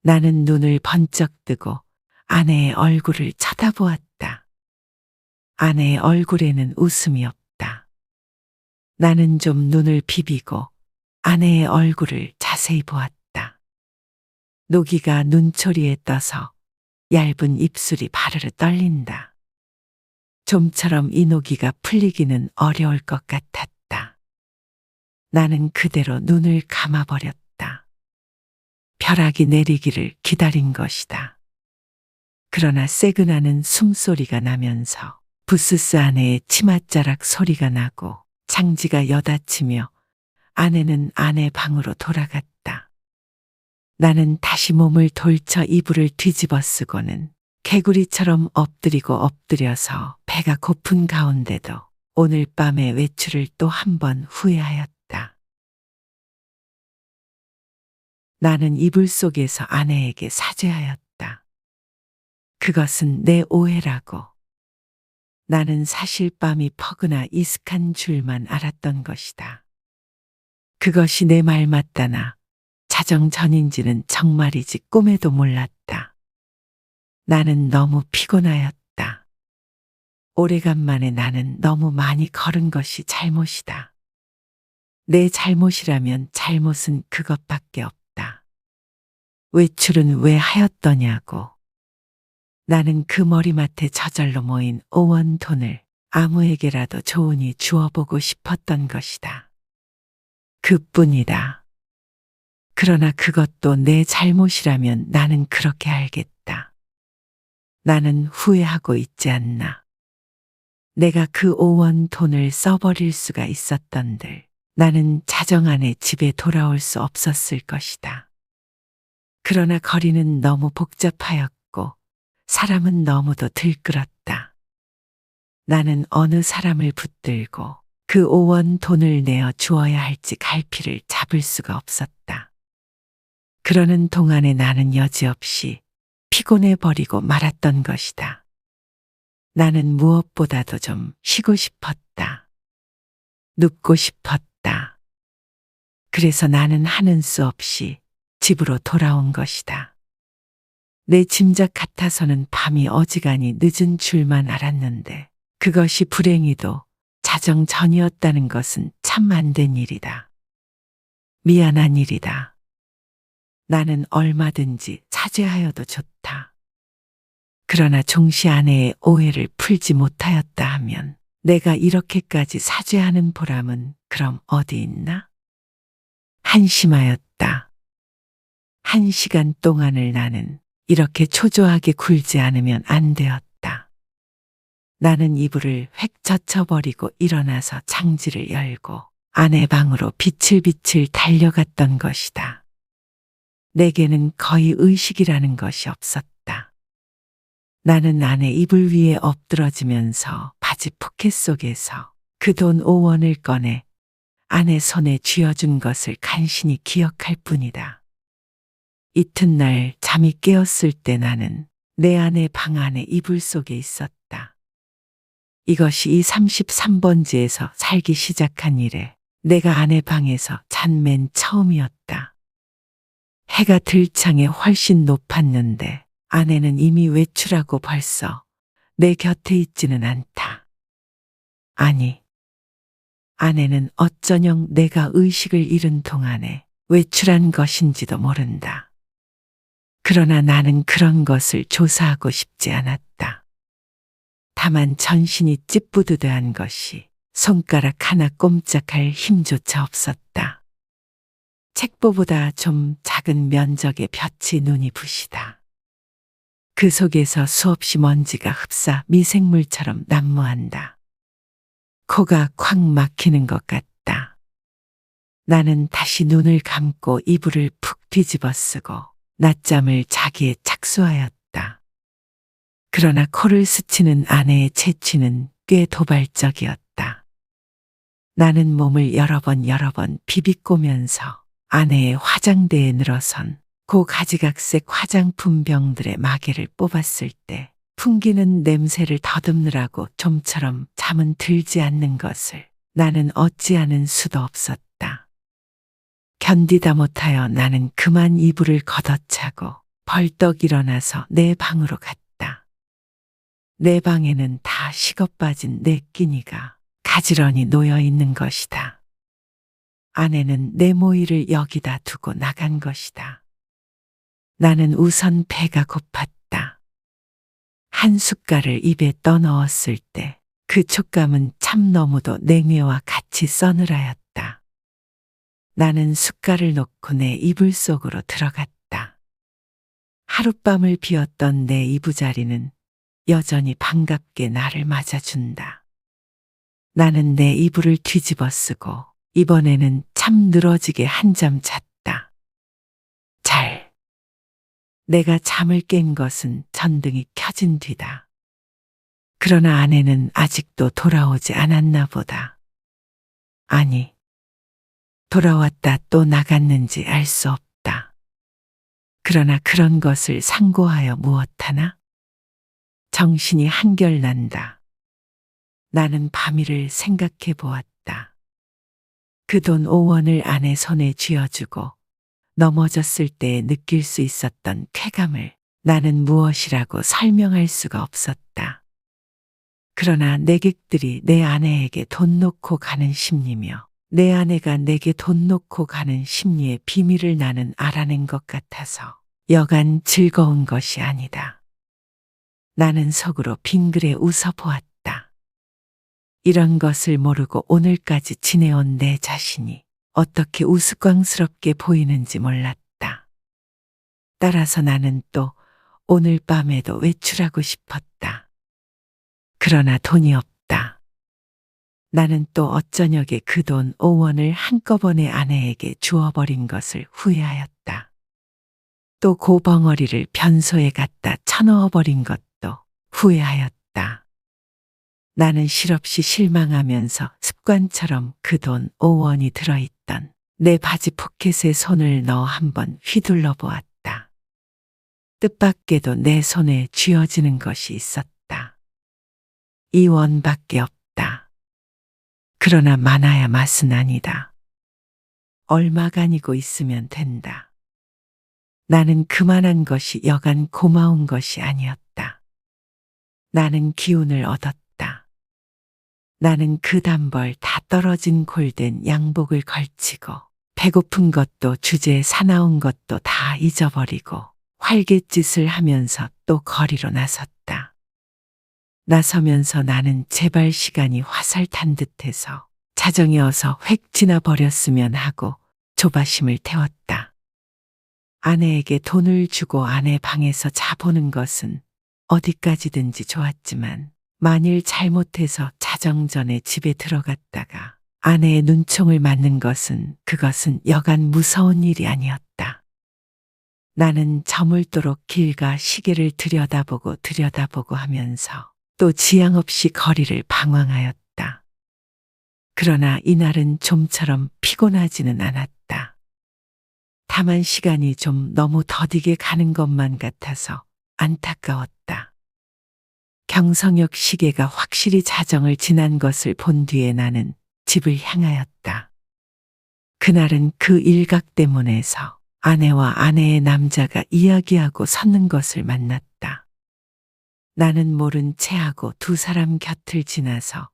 나는 눈을 번쩍 뜨고 아내의 얼굴을 쳐다보았다. 아내의 얼굴에는 웃음이 없다. 나는 좀 눈을 비비고 아내의 얼굴을 자세히 보았다. 노기가 눈초리에 떠서 얇은 입술이 바르르 떨린다. 좀처럼 이 노기가 풀리기는 어려울 것 같았다. 나는 그대로 눈을 감아버렸다. 벼락이 내리기를 기다린 것이다. 그러나 새근하는 숨소리가 나면서 부스스 아내의 치맛자락 소리가 나고 장지가 여닫히며 아내는 아내 방으로 돌아갔다. 나는 다시 몸을 돌쳐 이불을 뒤집어 쓰고는 개구리처럼 엎드리고 엎드려서 배가 고픈 가운데도 오늘 밤의 외출을 또 한 번 후회하였다. 나는 이불 속에서 아내에게 사죄하였다. 그것은 내 오해라고. 나는 사실 밤이 퍼그나 이슥한 줄만 알았던 것이다. 그것이 내 말 맞다나 자정전인지는 정말이지 꿈에도 몰랐다. 나는 너무 피곤하였다. 오래간만에 나는 너무 많이 걸은 것이 잘못이다. 내 잘못이라면 잘못은 그것밖에 없다. 외출은 왜 하였더냐고. 나는 그 머리맡에 저절로 모인 5원 돈을 아무에게라도 좋으니 주어보고 싶었던 것이다. 그뿐이다. 그러나 그것도 내 잘못이라면 나는 그렇게 알겠다. 나는 후회하고 있지 않나. 내가 그 5원 돈을 써버릴 수가 있었던들 나는 자정 안에 집에 돌아올 수 없었을 것이다. 그러나 거리는 너무 복잡하였고 사람은 너무도 들끓었다. 나는 어느 사람을 붙들고 그 5원 돈을 내어 주어야 할지 갈피를 잡을 수가 없었다. 그러는 동안에 나는 여지없이 피곤해 버리고 말았던 것이다. 나는 무엇보다도 좀 쉬고 싶었다. 눕고 싶었다. 그래서 나는 하는 수 없이 집으로 돌아온 것이다. 내 짐작 같아서는 밤이 어지간히 늦은 줄만 알았는데 그것이 불행히도 자정 전이었다는 것은 참 안 된 일이다. 미안한 일이다. 나는 얼마든지 사죄하여도 좋다. 그러나 종시 아내의 오해를 풀지 못하였다 하면 내가 이렇게까지 사죄하는 보람은 그럼 어디 있나? 한심하였다. 1시간 동안을 나는 이렇게 초조하게 굴지 않으면 안 되었다. 나는 이불을 획 젖혀버리고 일어나서 창지를 열고 아내 방으로 비틀비틀 달려갔던 것이다. 내게는 거의 의식이라는 것이 없었다. 나는 아내 이불 위에 엎드러지면서 바지 포켓 속에서 그 돈 5원을 꺼내 아내 손에 쥐어준 것을 간신히 기억할 뿐이다. 이튿날 잠이 깨었을 때 나는 내 아내 방 안에 이불 속에 있었다. 이것이 이 33번지에서 살기 시작한 이래 내가 아내 방에서 잔 맨 처음이었다. 해가 들창에 훨씬 높았는데 아내는 이미 외출하고 벌써 내 곁에 있지는 않다. 아니, 아내는 어쩌녕 내가 의식을 잃은 동안에 외출한 것인지도 모른다. 그러나 나는 그런 것을 조사하고 싶지 않았다. 다만 전신이 찌뿌드드한 것이 손가락 하나 꼼짝할 힘조차 없었다. 책보보다 좀 작은 면적의 볕이 눈이 부시다. 그 속에서 수없이 먼지가 흡사 미생물처럼 난무한다. 코가 콱 막히는 것 같다. 나는 다시 눈을 감고 이불을 푹 뒤집어 쓰고 낮잠을 자기에 착수하였다. 그러나 코를 스치는 아내의 채취는 꽤 도발적이었다. 나는 몸을 여러 번 비비꼬면서 아내의 화장대에 늘어선 고가지각색 화장품 병들의 마개를 뽑았을 때 풍기는 냄새를 더듬느라고 좀처럼 잠은 들지 않는 것을 나는 어찌하는 수도 없었다. 견디다 못하여 나는 그만 이불을 걷어차고 벌떡 일어나서 내 방으로 갔다. 내 방에는 다 식어빠진 내 끼니가 가지런히 놓여 있는 것이다. 아내는 내 모이를 여기다 두고 나간 것이다. 나는 우선 배가 고팠다. 한 숟갈을 입에 떠넣었을 때 그 촉감은 참 너무도 냉회와 같이 서늘하였다. 나는 숟갈을 놓고 내 이불 속으로 들어갔다. 하룻밤을 비웠던 내 이부자리는 여전히 반갑게 나를 맞아준다. 나는 내 이불을 뒤집어 쓰고 이번에는 참 늘어지게 한잠 잤다. 내가 잠을 깬 것은 전등이 켜진 뒤다. 그러나 아내는 아직도 돌아오지 않았나 보다. 아니, 돌아왔다 또 나갔는지 알 수 없다. 그러나 그런 것을 상고하여 무엇하나? 정신이 한결 난다. 나는 밤이를 생각해 보았다. 그 돈 5원을 아내 손에 쥐어주고 넘어졌을 때 느낄 수 있었던 쾌감을 나는 무엇이라고 설명할 수가 없었다. 그러나 내객들이 내 아내에게 돈 놓고 가는 심리며 내 아내가 내게 돈 놓고 가는 심리의 비밀을 나는 알아낸 것 같아서 여간 즐거운 것이 아니다. 나는 속으로 빙그레 웃어보았다. 이런 것을 모르고 오늘까지 지내온 내 자신이 어떻게 우스꽝스럽게 보이는지 몰랐다. 따라서 나는 또 오늘 밤에도 외출하고 싶었다. 그러나 돈이 없다. 나는 또 어쩌녁에 그 돈 5원을 한꺼번에 아내에게 주어버린 것을 후회하였다. 또 고벙어리를 변소에 갖다 쳐넣어버린 것도 후회하였다. 나는 실없이 실망하면서 습관처럼 그 돈 5원이 들어있던 내 바지 포켓에 손을 넣어 한번 휘둘러 보았다. 뜻밖에도 내 손에 쥐어지는 것이 있었다. 2원밖에 없다. 그러나 많아야 맛은 아니다. 얼마간이고 있으면 된다. 나는 그만한 것이 여간 고마운 것이 아니었다. 나는 기운을 얻었다. 나는 그 단벌 다 떨어진 골된 양복을 걸치고 배고픈 것도 주제에 사나운 것도 다 잊어버리고 활갯짓을 하면서 또 거리로 나섰다. 나서면서 나는 제발 시간이 화살 탄 듯해서 자정이 어서 획 지나버렸으면 하고 조바심을 태웠다. 아내에게 돈을 주고 아내 방에서 자보는 것은 어디까지든지 좋았지만 만일 잘못해서 자정 전에 집에 들어갔다가 아내의 눈총을 맞는 그것은 여간 무서운 일이 아니었다. 나는 저물도록 길가 시계를 들여다보고 하면서 또 지양 없이 거리를 방황하였다. 그러나 이날은 좀처럼 피곤하지는 않았다. 다만 시간이 좀 너무 더디게 가는 것만 같아서 안타까웠다. 경성역 시계가 확실히 자정을 지난 것을 본 뒤에 나는 집을 향하였다. 그날은 그 일각대문에서 아내와 아내의 남자가 이야기하고 섰는 것을 만났다. 나는 모른 체하고 두 사람 곁을 지나서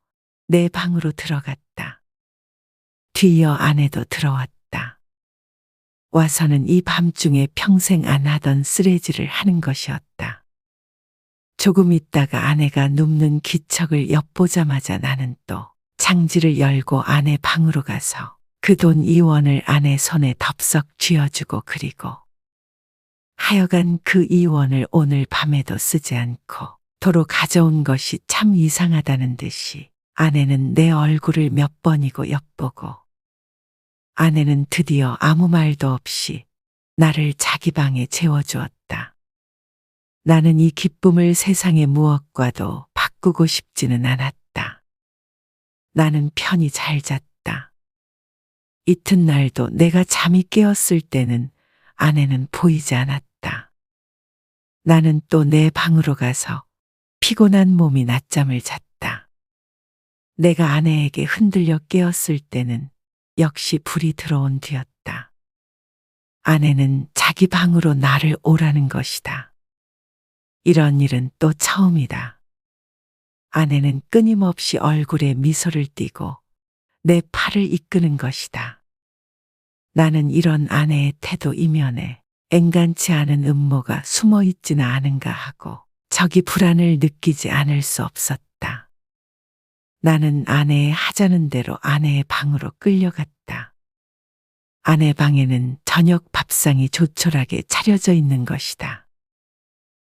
내 방으로 들어갔다. 뒤이어 아내도 들어왔다. 와서는 이 밤중에 평생 안 하던 쓰레기를 하는 것이었다. 조금 있다가 아내가 눕는 기척을 엿보자마자 나는 또 장지를 열고 아내 방으로 가서 그 돈 2원을 아내 손에 덥석 쥐어주고 그리고 하여간 그 2원을 오늘 밤에도 쓰지 않고 도로 가져온 것이 참 이상하다는 듯이 아내는 내 얼굴을 몇 번이고 엿보고 아내는 드디어 아무 말도 없이 나를 자기 방에 재워주었다. 나는 이 기쁨을 세상의 무엇과도 바꾸고 싶지는 않았다. 나는 편히 잘 잤다. 이튿날도 내가 잠이 깨었을 때는 아내는 보이지 않았다. 나는 또 내 방으로 가서 피곤한 몸이 낮잠을 잤다. 내가 아내에게 흔들려 깨었을 때는 역시 불이 들어온 뒤였다. 아내는 자기 방으로 나를 오라는 것이다. 이런 일은 또 처음이다. 아내는 끊임없이 얼굴에 미소를 띠고 내 팔을 이끄는 것이다. 나는 이런 아내의 태도 이면에 앵간치 않은 음모가 숨어 있지는 않은가 하고 저기 불안을 느끼지 않을 수 없었다. 나는 아내의 하자는 대로 아내의 방으로 끌려갔다. 아내 방에는 저녁 밥상이 조촐하게 차려져 있는 것이다.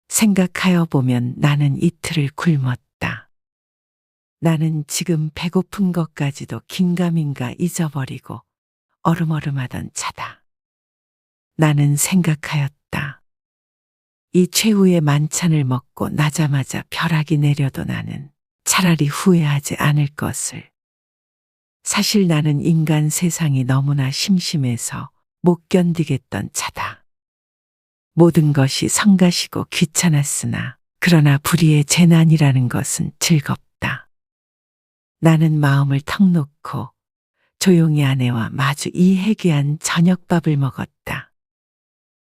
생각하여 보면 나는 이틀을 굶었다. 나는 지금 배고픈 것까지도 긴가민가 잊어버리고 얼음얼음하던 차다. 나는 생각하였다. 이 최후의 만찬을 먹고 나자마자 벼락이 내려도 나는 차라리 후회하지 않을 것을. 사실 나는 인간 세상이 너무나 심심해서 못 견디겠던 차다. 모든 것이 성가시고 귀찮았으나 그러나 불의의 재난이라는 것은 즐겁다. 나는 마음을 턱 놓고 조용히 아내와 마주 이해귀한 저녁밥을 먹었다.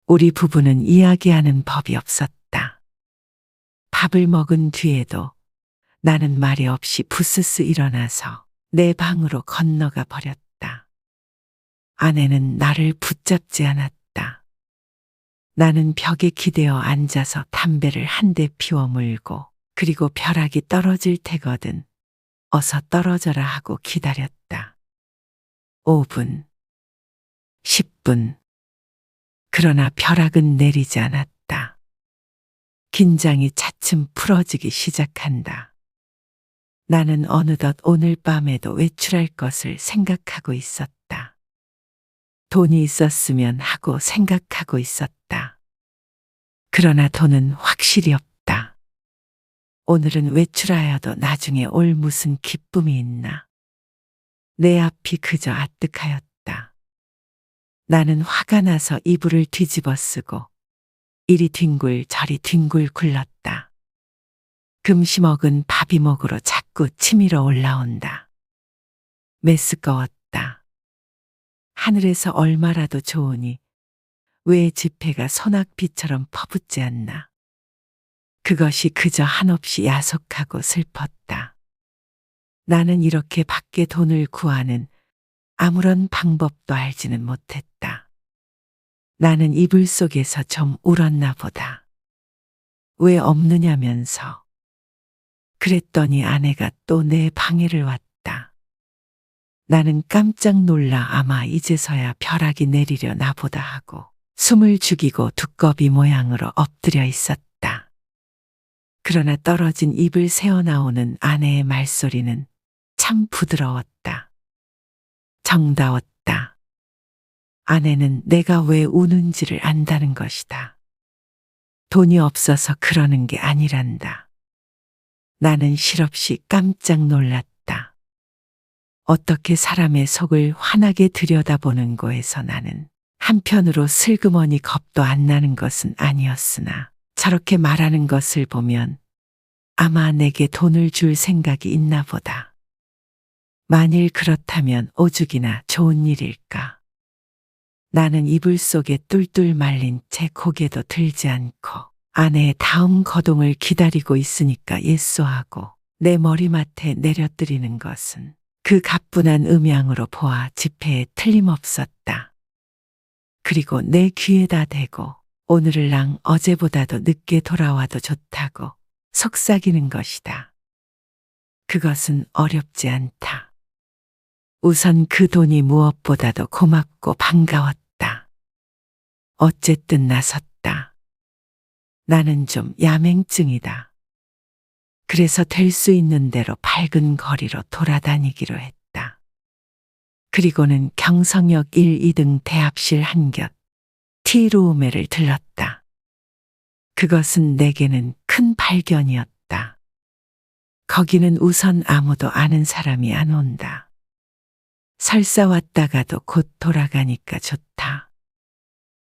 우리 부부는 이야기하는 법이 없었다. 밥을 먹은 뒤에도 나는 말이 없이 부스스 일어나서 내 방으로 건너가 버렸다. 아내는 나를 붙잡지 않았다. 나는 벽에 기대어 앉아서 담배를 한 대 피워 물고 그리고 벼락이 떨어질 테거든 어서 떨어져라 하고 기다렸다. 5분, 10분. 그러나 벼락은 내리지 않았다. 긴장이 차츰 풀어지기 시작한다. 나는 어느덧 오늘 밤에도 외출할 것을 생각하고 있었다. 돈이 있었으면 하고 생각하고 있었다. 그러나 돈은 확실히 없다. 오늘은 외출하여도 나중에 올 무슨 기쁨이 있나. 내 앞이 그저 아뜩하였다. 나는 화가 나서 이불을 뒤집어 쓰고 이리 뒹굴 저리 뒹굴 굴렀다. 금시 먹은 밥이 목으로 자꾸 치밀어 올라온다. 메스꺼웠다. 하늘에서 얼마라도 좋으니 왜 지폐가 소낙비처럼 퍼붓지 않나. 그것이 그저 한없이 야속하고 슬펐다. 나는 이렇게 밖에 돈을 구하는 아무런 방법도 알지는 못했다. 나는 이불 속에서 좀 울었나 보다. 왜 없느냐면서. 그랬더니 아내가 또 내 방해를 왔다. 나는 깜짝 놀라 아마 이제서야 벼락이 내리려 나보다 하고 숨을 죽이고 두꺼비 모양으로 엎드려 있었다. 그러나 떨어진 입을 새어나오는 아내의 말소리는 참 부드러웠다. 정다웠다. 아내는 내가 왜 우는지를 안다는 것이다. 돈이 없어서 그러는 게 아니란다. 나는 실없이 깜짝 놀랐다. 어떻게 사람의 속을 환하게 들여다보는 거에서 나는 한편으로 슬그머니 겁도 안 나는 것은 아니었으나 저렇게 말하는 것을 보면 아마 내게 돈을 줄 생각이 있나 보다. 만일 그렇다면 오죽이나 좋은 일일까. 나는 이불 속에 뚫뚫 말린 채 고개도 들지 않고 아내의 다음 거동을 기다리고 있으니까 예쏘하고 내 머리맡에 내려뜨리는 것은 그 가뿐한 음향으로 보아 지폐에 틀림없었다. 그리고 내 귀에다 대고 오늘을랑 어제보다도 늦게 돌아와도 좋다고 속삭이는 것이다. 그것은 어렵지 않다. 우선 그 돈이 무엇보다도 고맙고 반가웠다. 어쨌든 나섰다. 나는 좀 야맹증이다. 그래서 될 수 있는 대로 밝은 거리로 돌아다니기로 했다. 그리고는 경성역 1, 2등 대합실 한곁 티루우메를 들렀다. 그것은 내게는 큰 발견이었다. 거기는 우선 아무도 아는 사람이 안 온다. 설사 왔다가도 곧 돌아가니까 좋다.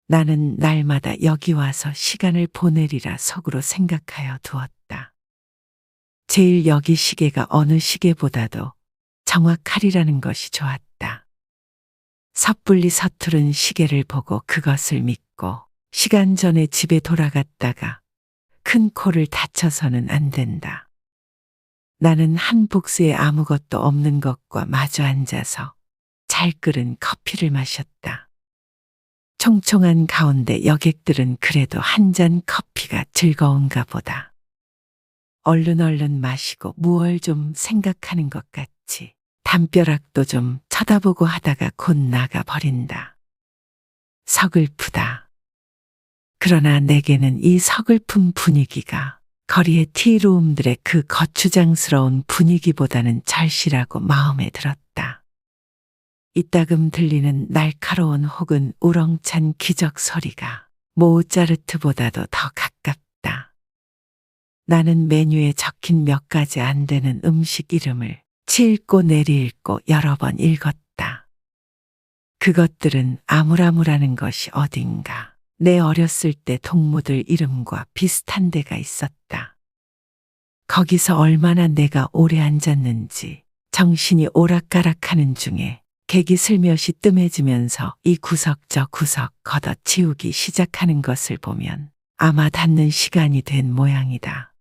나는 날마다 여기 와서 시간을 보내리라 속으로 생각하여 두었다. 제일 여기 시계가 어느 시계보다도 정확하리라는 것이 좋았다. 섣불리 서투른 시계를 보고 그것을 믿고 시간 전에 집에 돌아갔다가 큰 코를 다쳐서는 안 된다. 나는 한 복스에 아무것도 없는 것과 마주 앉아서 잘 끓은 커피를 마셨다. 총총한 가운데 여객들은 그래도 한 잔 커피가 즐거운가 보다. 얼른 마시고 무얼 좀 생각하는 것 같이 담벼락도 좀 쳐다보고 하다가 곧 나가버린다. 서글프다. 그러나 내게는 이 서글픈 분위기가 거리의 티루움들의 그 거추장스러운 분위기보다는 절실하고 마음에 들었다. 이따금 들리는 날카로운 혹은 우렁찬 기적 소리가 모차르트보다도 더 가깝다. 나는 메뉴에 적힌 몇 가지 안 되는 음식 이름을 치읽고 내리읽고 여러 번 읽었다. 그것들은 아무라무라는 것이 어딘가 내 어렸을 때 동무들 이름과 비슷한 데가 있었다. 거기서 얼마나 내가 오래 앉았는지 정신이 오락가락하는 중에 객이 슬며시 뜸해지면서 이 구석 저 구석 걷어치우기 시작하는 것을 보면 아마 닫는 시간이 된 모양이다.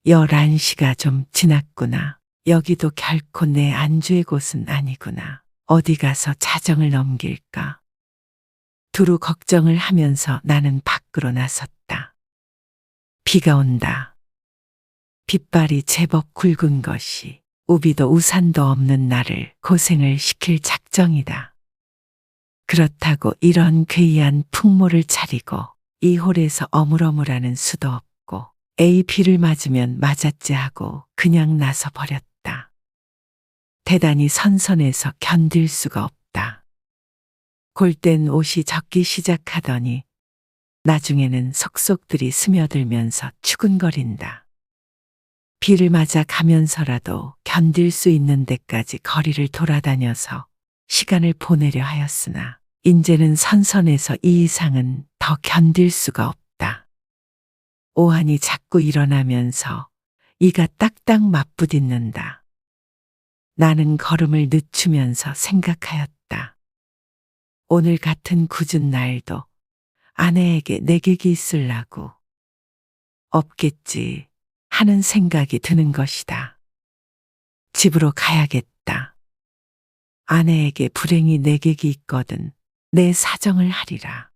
11시가 좀 지났구나. 여기도 결코 내 안주의 곳은 아니구나. 어디 가서 자정을 넘길까? 두루 걱정을 하면서 나는 밖으로 나섰다. 비가 온다. 빗발이 제법 굵은 것이 우비도 우산도 없는 나를 고생을 시킬 작정이다. 그렇다고 이런 괴이한 풍모를 차리고 이 홀에서 어물어물하는 수도 없고 에이 비를 맞으면 맞았지 하고 그냥 나서 버렸다. 대단히 선선해서 견딜 수가 없다. 골된 옷이 젖기 시작하더니 나중에는 속속들이 스며들면서 추근거린다. 비를 맞아 가면서라도 견딜 수 있는 데까지 거리를 돌아다녀서 시간을 보내려 하였으나 인제는 선선해서 이 이상은 더 견딜 수가 없다. 오한이 자꾸 일어나면서 이가 딱딱 맞부딪는다. 나는 걸음을 늦추면서 생각하였다. 오늘 같은 굳은 날도 아내에게 내객이 있으려고 없겠지 하는 생각이 드는 것이다. 집으로 가야겠다. 아내에게 불행히 내객이 있거든 내 사정을 하리라.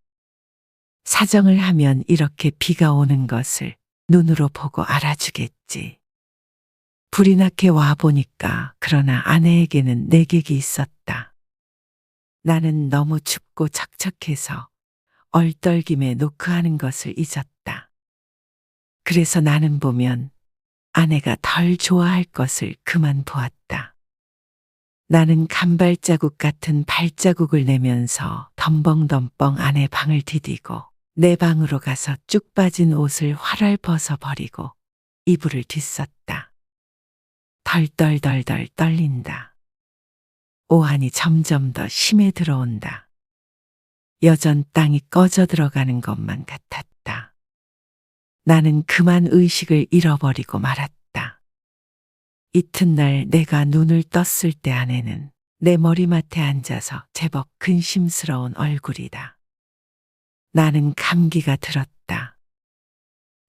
사정을 하면 이렇게 비가 오는 것을 눈으로 보고 알아주겠지. 불이 나게 와보니까 그러나 아내에게는 내객이 있었다. 나는 너무 춥고 척척해서 얼떨김에 노크하는 것을 잊었다. 그래서 나는 보면 아내가 덜 좋아할 것을 그만 보았다. 나는 간발자국 같은 발자국을 내면서 덤벙덤벙 아내 방을 디디고 내 방으로 가서 쭉 빠진 옷을 활활 벗어버리고 이불을 뒤썼다. 덜덜덜덜 떨린다. 오한이 점점 더 심해 들어온다. 여전 땅이 꺼져 들어가는 것만 같았다. 나는 그만 의식을 잃어버리고 말았다. 이튿날 내가 눈을 떴을 때 아내는 내 머리맡에 앉아서 제법 근심스러운 얼굴이다. 나는 감기가 들었다.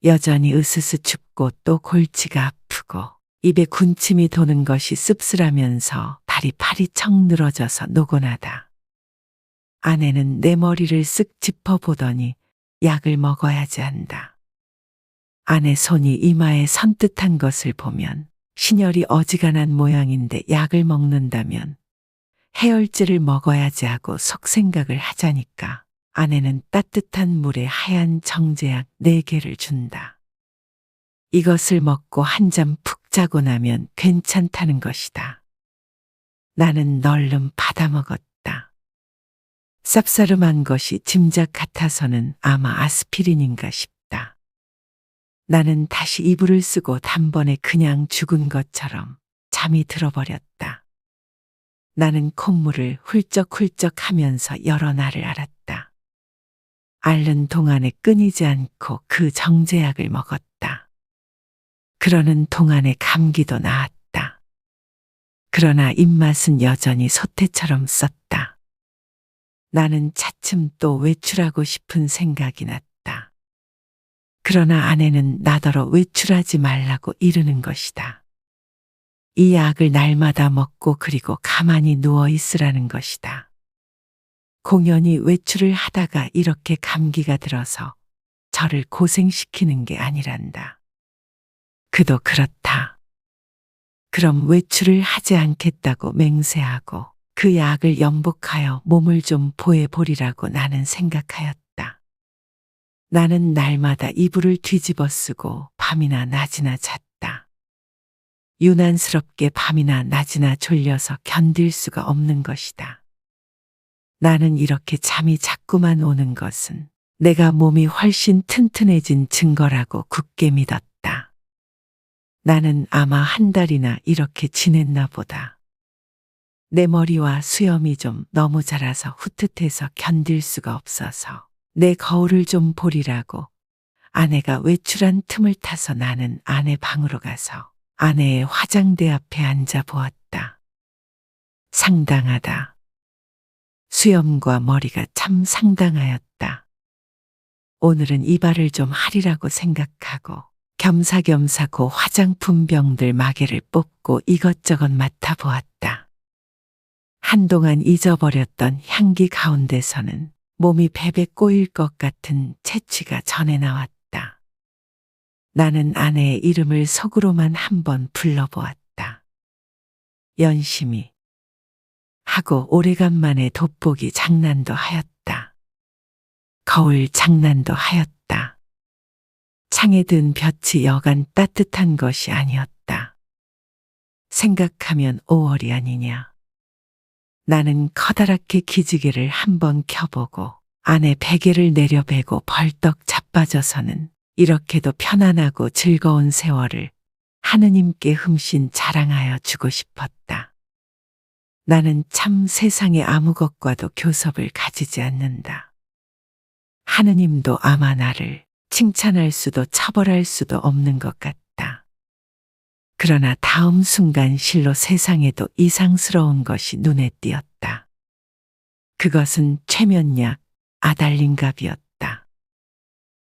여전히 으스스 춥고 또 골치가 아프고 입에 군침이 도는 것이 씁쓸하면서 다리 팔이 척 늘어져서 노곤하다. 아내는 내 머리를 쓱 짚어보더니 약을 먹어야지 한다. 아내 손이 이마에 선뜻한 것을 보면 신혈이 어지간한 모양인데 약을 먹는다면 해열제를 먹어야지 하고 속생각을 하자니까 아내는 따뜻한 물에 하얀 정제약 4개를 준다. 이것을 먹고 한 잠 푹 자고 나면 괜찮다는 것이다. 나는 널름 받아먹었다. 쌉싸름한 것이 짐작 같아서는 아마 아스피린인가 싶다. 나는 다시 이불을 쓰고 단번에 그냥 죽은 것처럼 잠이 들어버렸다. 나는 콧물을 훌쩍훌쩍 하면서 여러 날을 앓았다. 앓는 동안에 끊이지 않고 그 정제약을 먹었다. 그러는 동안에 감기도 나았다. 그러나 입맛은 여전히 소태처럼 썼다. 나는 차츰 또 외출하고 싶은 생각이 났다. 그러나 아내는 나더러 외출하지 말라고 이르는 것이다. 이 약을 날마다 먹고 그리고 가만히 누워 있으라는 것이다. 공연히 외출을 하다가 이렇게 감기가 들어서 저를 고생시키는 게 아니란다. 그도 그렇다. 그럼 외출을 하지 않겠다고 맹세하고 그 약을 연복하여 몸을 좀 보애보리라고 나는 생각하였다. 나는 날마다 이불을 뒤집어 쓰고 밤이나 낮이나 잤다. 유난스럽게 밤이나 낮이나 졸려서 견딜 수가 없는 것이다. 나는 이렇게 잠이 자꾸만 오는 것은 내가 몸이 훨씬 튼튼해진 증거라고 굳게 믿었다. 나는 아마 한 달이나 이렇게 지냈나 보다. 내 머리와 수염이 좀 너무 자라서 후뜻해서 견딜 수가 없어서 내 거울을 좀 보리라고 아내가 외출한 틈을 타서 나는 아내 방으로 가서 아내의 화장대 앞에 앉아 보았다. 상당하다. 수염과 머리가 참 상당하였다. 오늘은 이발을 좀 하리라고 생각하고 겸사겸사 고 화장품 병들 마개를 뽑고 이것저것 맡아보았다. 한동안 잊어버렸던 향기 가운데서는 몸이 베베 꼬일 것 같은 채취가 전해 나왔다. 나는 아내의 이름을 속으로만 한번 불러보았다. 연심이 하고 오래간만에 돋보기 장난도 하였다. 거울 장난도 하였다. 창에 든 볕이 여간 따뜻한 것이 아니었다. 생각하면 5월이 아니냐. 나는 커다랗게 기지개를 한번 켜보고 아내 베개를 내려베고 벌떡 자빠져서는 이렇게도 편안하고 즐거운 세월을 하느님께 흠씬 자랑하여 주고 싶었다. 나는 참 세상에 아무 것과도 교섭을 가지지 않는다. 하느님도 아마 나를 칭찬할 수도 처벌할 수도 없는 것 같다. 그러나 다음 순간 실로 세상에도 이상스러운 것이 눈에 띄었다. 그것은 최면약 아달린갑이었다.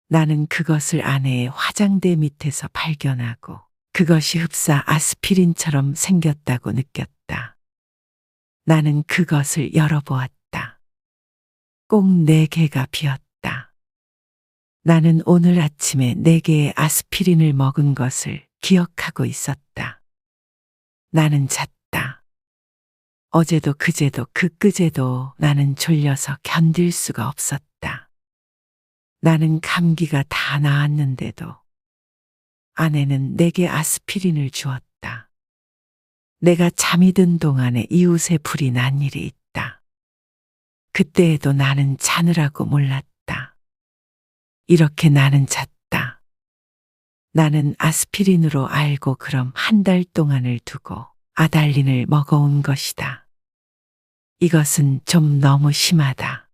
나는 그것을 아내의 화장대 밑에서 발견하고 그것이 흡사 아스피린처럼 생겼다고 느꼈다. 나는 그것을 열어보았다. 꼭 4개가 비었다. 나는 오늘 아침에 4개의 아스피린을 먹은 것을 기억하고 있었다. 나는 잤다. 어제도 그제도 그제도 나는 졸려서 견딜 수가 없었다. 나는 감기가 다 나았는데도 아내는 내게 아스피린을 주었다. 내가 잠이 든 동안에 이웃에 불이 난 일이 있다. 그때에도 나는 자느라고 몰랐다. 이렇게 나는 잤다. 나는 아스피린으로 알고 그럼 한 달 동안을 두고 아달린을 먹어온 것이다. 이것은 좀 너무 심하다.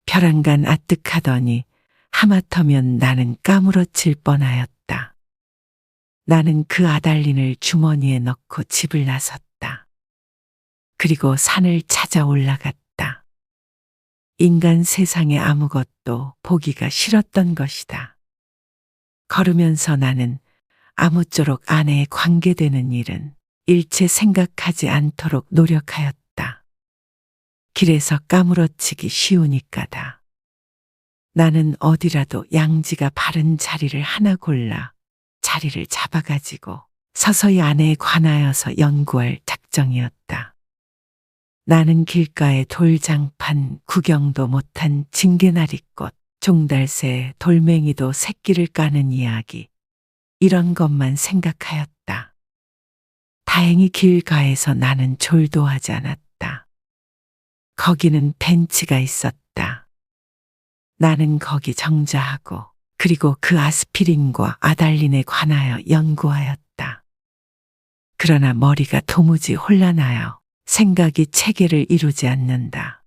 벼랑간 아뜩하더니 하마터면 나는 까무러칠 뻔하였다. 나는 그 아달린을 주머니에 넣고 집을 나섰다. 그리고 산을 찾아 올라갔다. 인간 세상에 아무것도 보기가 싫었던 것이다. 걸으면서 나는 아무쪼록 아내에 관계되는 일은 일체 생각하지 않도록 노력하였다. 길에서 까무러치기 쉬우니까다. 나는 어디라도 양지가 바른 자리를 하나 골라 자리를 잡아가지고 서서히 아내에 관하여서 연구할 작정이었다. 나는 길가의 돌장판 구경도 못한 징개나리꽃, 종달새, 돌멩이도 새끼를 까는 이야기, 이런 것만 생각하였다. 다행히 길가에서 나는 졸도하지 않았다. 거기는 벤치가 있었다. 나는 거기 정자하고 그리고 그 아스피린과 아달린에 관하여 연구하였다. 그러나 머리가 도무지 혼란하여 생각이 체계를 이루지 않는다.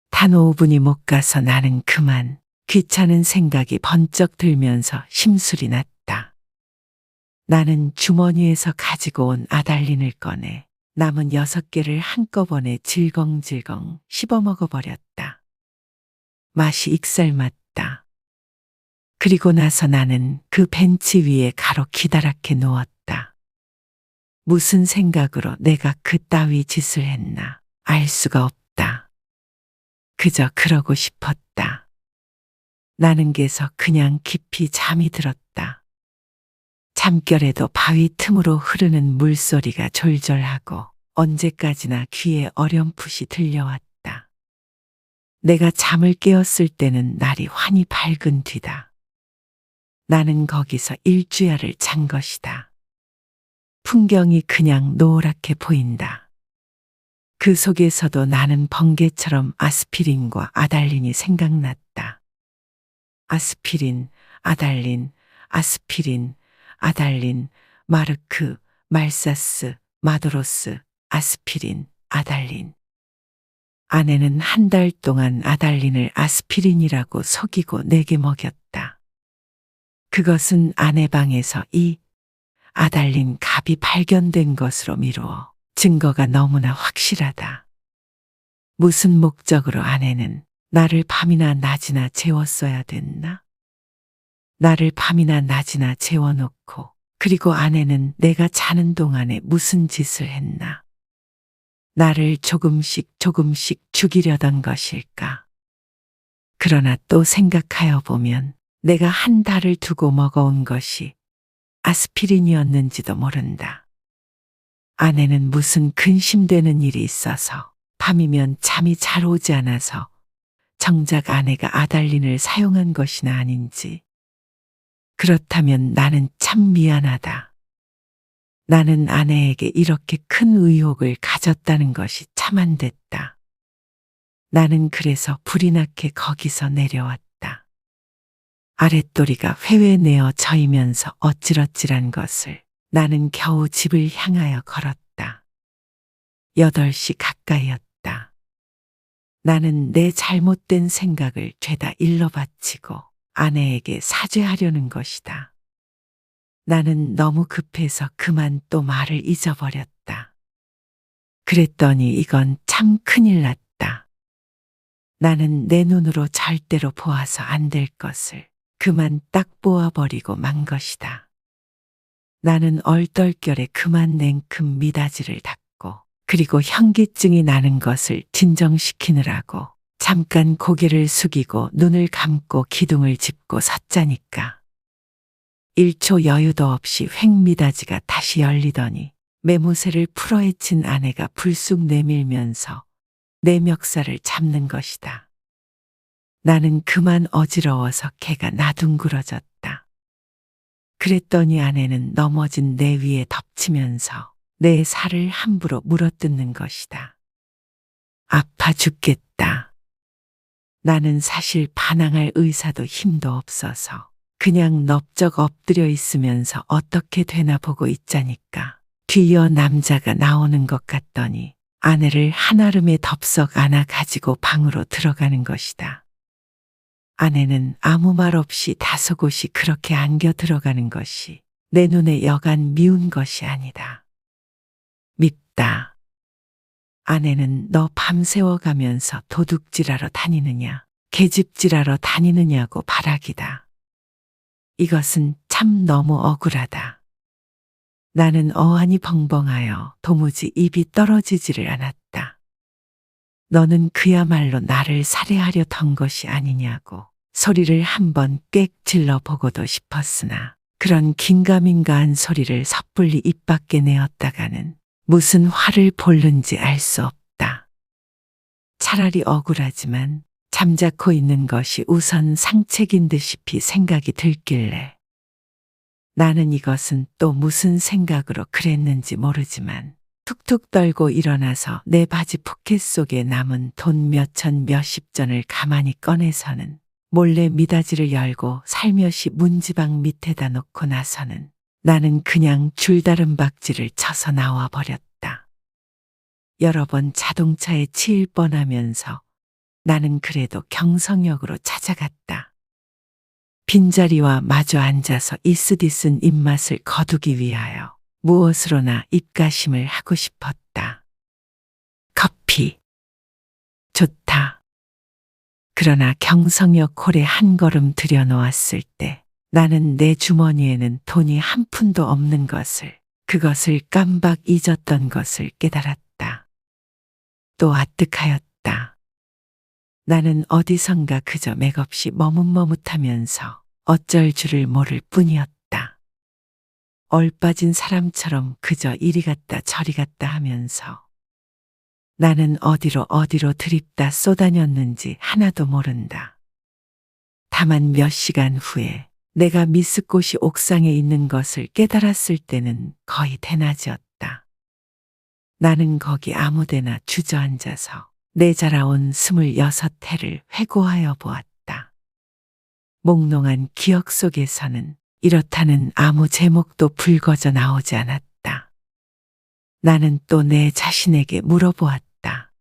단 5분이 못 가서 나는 그만 귀찮은 생각이 번쩍 들면서 심술이 났다. 나는 주머니에서 가지고 온 아달린을 꺼내 남은 6개를 한꺼번에 질겅질겅 씹어 먹어버렸다. 맛이 익살맞다. 그리고 나서 나는 그 벤치 위에 가로 기다랗게 누웠다. 무슨 생각으로 내가 그따위 짓을 했나 알 수가 없다. 그저 그러고 싶었다. 나는 개서 그냥 깊이 잠이 들었다. 잠결에도 바위 틈으로 흐르는 물소리가 졸졸하고 언제까지나 귀에 어렴풋이 들려왔다. 내가 잠을 깨었을 때는 날이 환히 밝은 뒤다. 나는 거기서 일주야를 잔 것이다. 풍경이 그냥 노랗게 보인다. 그 속에서도 나는 번개처럼 아스피린과 아달린이 생각났다. 아스피린, 아달린, 아스피린, 아달린, 마르크, 말사스, 마도로스, 아스피린, 아달린. 아내는 한 달 동안 아달린을 아스피린이라고 속이고 내게 먹였다. 그것은 아내 방에서 이 아달린 갑이 발견된 것으로 미루어 증거가 너무나 확실하다. 무슨 목적으로 아내는 나를 밤이나 낮이나 재웠어야 됐나? 나를 밤이나 낮이나 재워놓고 그리고 아내는 내가 자는 동안에 무슨 짓을 했나? 나를 조금씩 조금씩 죽이려던 것일까? 그러나 또 생각하여 보면 내가 한 달을 두고 먹어온 것이 아스피린이었는지도 모른다. 아내는 무슨 근심되는 일이 있어서 밤이면 잠이 잘 오지 않아서 정작 아내가 아달린을 사용한 것이나 아닌지. 그렇다면 나는 참 미안하다. 나는 아내에게 이렇게 큰 의혹을 가졌다는 것이 참 안 됐다. 나는 그래서 불이 나게 거기서 내려왔다. 아랫도리가 회회내어 져이면서 어찌러찌란 것을 나는 겨우 집을 향하여 걸었다. 8시 가까이였다. 나는 내 잘못된 생각을 죄다 일러 바치고 아내에게 사죄하려는 것이다. 나는 너무 급해서 그만 또 말을 잊어버렸다. 그랬더니 이건 참 큰일 났다. 나는 내 눈으로 절대로 보아서 안 될 것을 그만 딱 보아버리고 만 것이다. 나는 얼떨결에 그만 냉큼 미닫이를 닫고 그리고 현기증이 나는 것을 진정시키느라고 잠깐 고개를 숙이고 눈을 감고 기둥을 짚고 섰자니까. 1초 여유도 없이 횡미닫이가 다시 열리더니 매무새를 풀어헤친 아내가 불쑥 내밀면서 내 멱살을 잡는 것이다. 나는 그만 어지러워서 개가 나둥그러졌다. 그랬더니 아내는 넘어진 내 위에 덮치면서 내 살을 함부로 물어뜯는 것이다. 아파 죽겠다. 나는 사실 반항할 의사도 힘도 없어서 그냥 넙적 엎드려 있으면서 어떻게 되나 보고 있자니까 뒤이어 남자가 나오는 것 같더니 아내를 한아름에 덥석 안아 가지고 방으로 들어가는 것이다. 아내는 아무 말 없이 다소곳이 그렇게 안겨 들어가는 것이 내 눈에 여간 미운 것이 아니다. 밉다. 아내는 너 밤새워 가면서 도둑질하러 다니느냐, 계집질하러 다니느냐고 발악이다. 이것은 참 너무 억울하다. 나는 어안이 벙벙하여 도무지 입이 떨어지지를 않았다. 너는 그야말로 나를 살해하려 던 것이 아니냐고 소리를 한번 꽥 질러보고도 싶었으나 그런 긴가민가한 소리를 섣불리 입 밖에 내었다가는 무슨 화를 볼는지 알 수 없다. 차라리 억울하지만 잠자코 있는 것이 우선 상책인 듯이 생각이 들길래 나는 이것은 또 무슨 생각으로 그랬는지 모르지만 툭툭 떨고 일어나서 내 바지 포켓 속에 남은 돈 몇천 몇십 전을 가만히 꺼내서는 몰래 미닫이를 열고 살며시 문지방 밑에다 놓고 나서는 나는 그냥 줄다른 박지를 쳐서 나와 버렸다. 여러 번 자동차에 치일 뻔하면서 나는 그래도 경성역으로 찾아갔다. 빈자리와 마주 앉아서 이쓰디쓴 입맛을 거두기 위하여 무엇으로나 입가심을 하고 싶었다. 커피. 좋다. 그러나 경성역 홀에 한 걸음 들여놓았을 때 나는 내 주머니에는 돈이 한 푼도 없는 것을, 그것을 깜박 잊었던 것을 깨달았다. 또 아뜩하였다. 나는 어디선가 그저 맥없이 머뭇머뭇하면서 어쩔 줄을 모를 뿐이었다. 얼빠진 사람처럼 그저 이리 갔다 저리 갔다 하면서 나는 어디로 들입다 쏘다녔는지 하나도 모른다. 다만 몇 시간 후에 내가 미스꽃이 옥상에 있는 것을 깨달았을 때는 거의 대낮이었다. 나는 거기 아무데나 주저앉아서 내 자라온 26해를 회고하여 보았다. 몽롱한 기억 속에서는 이렇다는 아무 제목도 불거져 나오지 않았다. 나는 또 내 자신에게 물어보았다.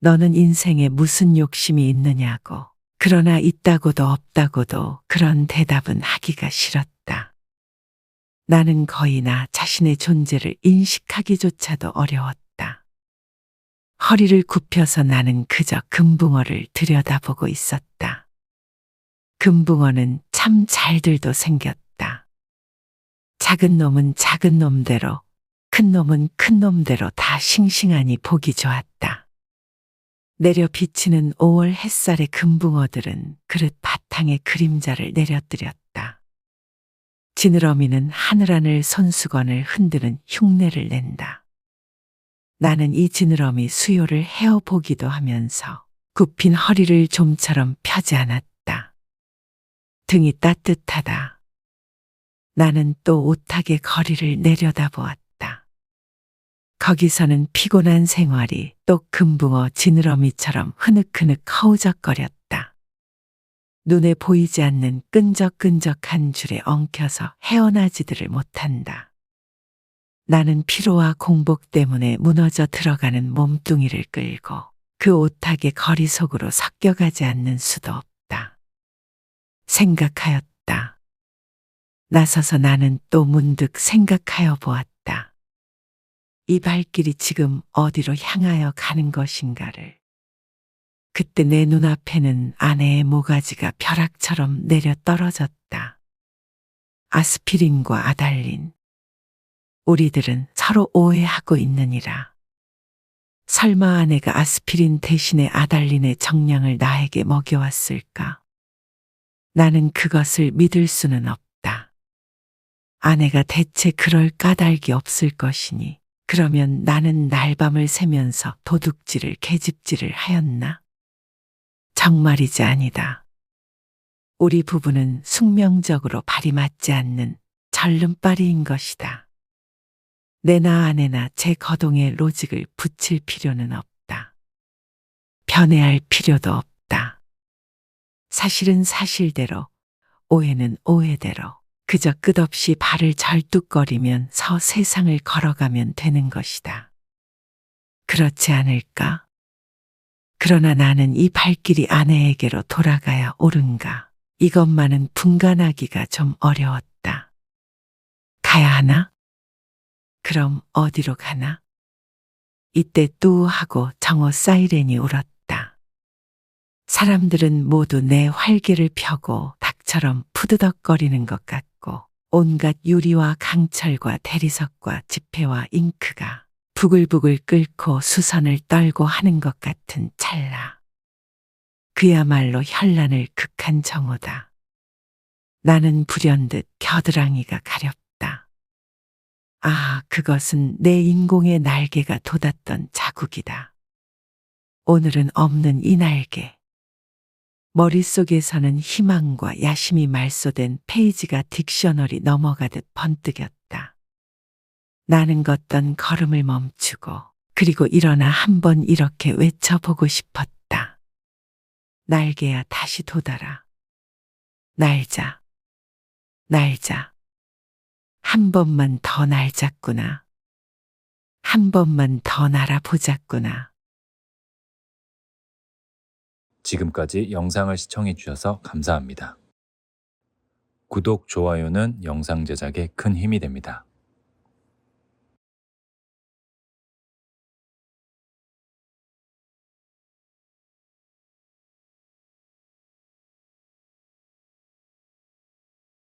너는 인생에 무슨 욕심이 있느냐고. 그러나 있다고도 없다고도 그런 대답은 하기가 싫었다. 나는 거의 나 자신의 존재를 인식하기조차도 어려웠다. 허리를 굽혀서 나는 그저 금붕어를 들여다보고 있었다. 금붕어는 참 잘들도 생겼다. 작은 놈은 작은 놈대로, 큰 놈은 큰 놈대로 다 싱싱하니 보기 좋았다. 내려 비치는 5월 햇살의 금붕어들은 그릇 바탕에 그림자를 내려뜨렸다. 지느러미는 하늘하늘 손수건을 흔드는 흉내를 낸다. 나는 이 지느러미 수요를 헤어보기도 하면서 굽힌 허리를 좀처럼 펴지 않았다. 등이 따뜻하다. 나는 또 오타게 거리를 내려다보았다. 거기서는 피곤한 생활이 또 금붕어 지느러미처럼 흐느흐느 허우적거렸다. 눈에 보이지 않는 끈적끈적한 줄에 엉켜서 헤어나지들을 못한다. 나는 피로와 공복 때문에 무너져 들어가는 몸뚱이를 끌고 그 오타게 거리 속으로 섞여가지 않는 수도 없다. 생각하였다. 나서서 나는 또 문득 생각하여 보았다. 이 발길이 지금 어디로 향하여 가는 것인가를. 그때 내 눈앞에는 아내의 모가지가 벼락처럼 내려 떨어졌다. 아스피린과 아달린. 우리들은 서로 오해하고 있느니라. 설마 아내가 아스피린 대신에 아달린의 정량을 나에게 먹여왔을까? 나는 그것을 믿을 수는 없다. 아내가 대체 그럴 까닭이 없을 것이니 그러면 나는 날밤을 새면서 도둑질을 계집질을 하였나? 정말이지 아니다. 우리 부부는 숙명적으로 발이 맞지 않는 절름발이인 것이다. 내나 아내나 제 거동에 로직을 붙일 필요는 없다. 편애할 필요도 없다. 사실은 사실대로, 오해는 오해대로, 그저 끝없이 발을 절뚝거리면서 세상을 걸어가면 되는 것이다. 그렇지 않을까? 그러나 나는 이 발길이 아내에게로 돌아가야 옳은가? 이것만은 분간하기가 좀 어려웠다. 가야 하나? 그럼 어디로 가나? 이때 뚜하고 정오 사이렌이 울었다. 사람들은 모두 내 활개를 펴고 닭처럼 푸드덕거리는 것 같고 온갖 유리와 강철과 대리석과 지폐와 잉크가 부글부글 끓고 수선을 떨고 하는 것 같은 찰나. 그야말로 현란을 극한 정오다. 나는 불현듯 겨드랑이가 가렵다. 아, 그것은 내 인공의 날개가 돋았던 자국이다. 오늘은 없는 이 날개. 머릿속에서는 희망과 야심이 말소된 페이지가 딕셔너리 넘어가듯 번뜩였다. 나는 걷던 걸음을 멈추고 그리고 일어나 한번 이렇게 외쳐보고 싶었다. 날개야 다시 돋아라. 날자. 날자. 한 번만 더 날잡구나. 한 번만 더 날아보자꾸나. 지금까지 영상을 시청해 주셔서 감사합니다. 구독, 좋아요는 영상 제작에 큰 힘이 됩니다.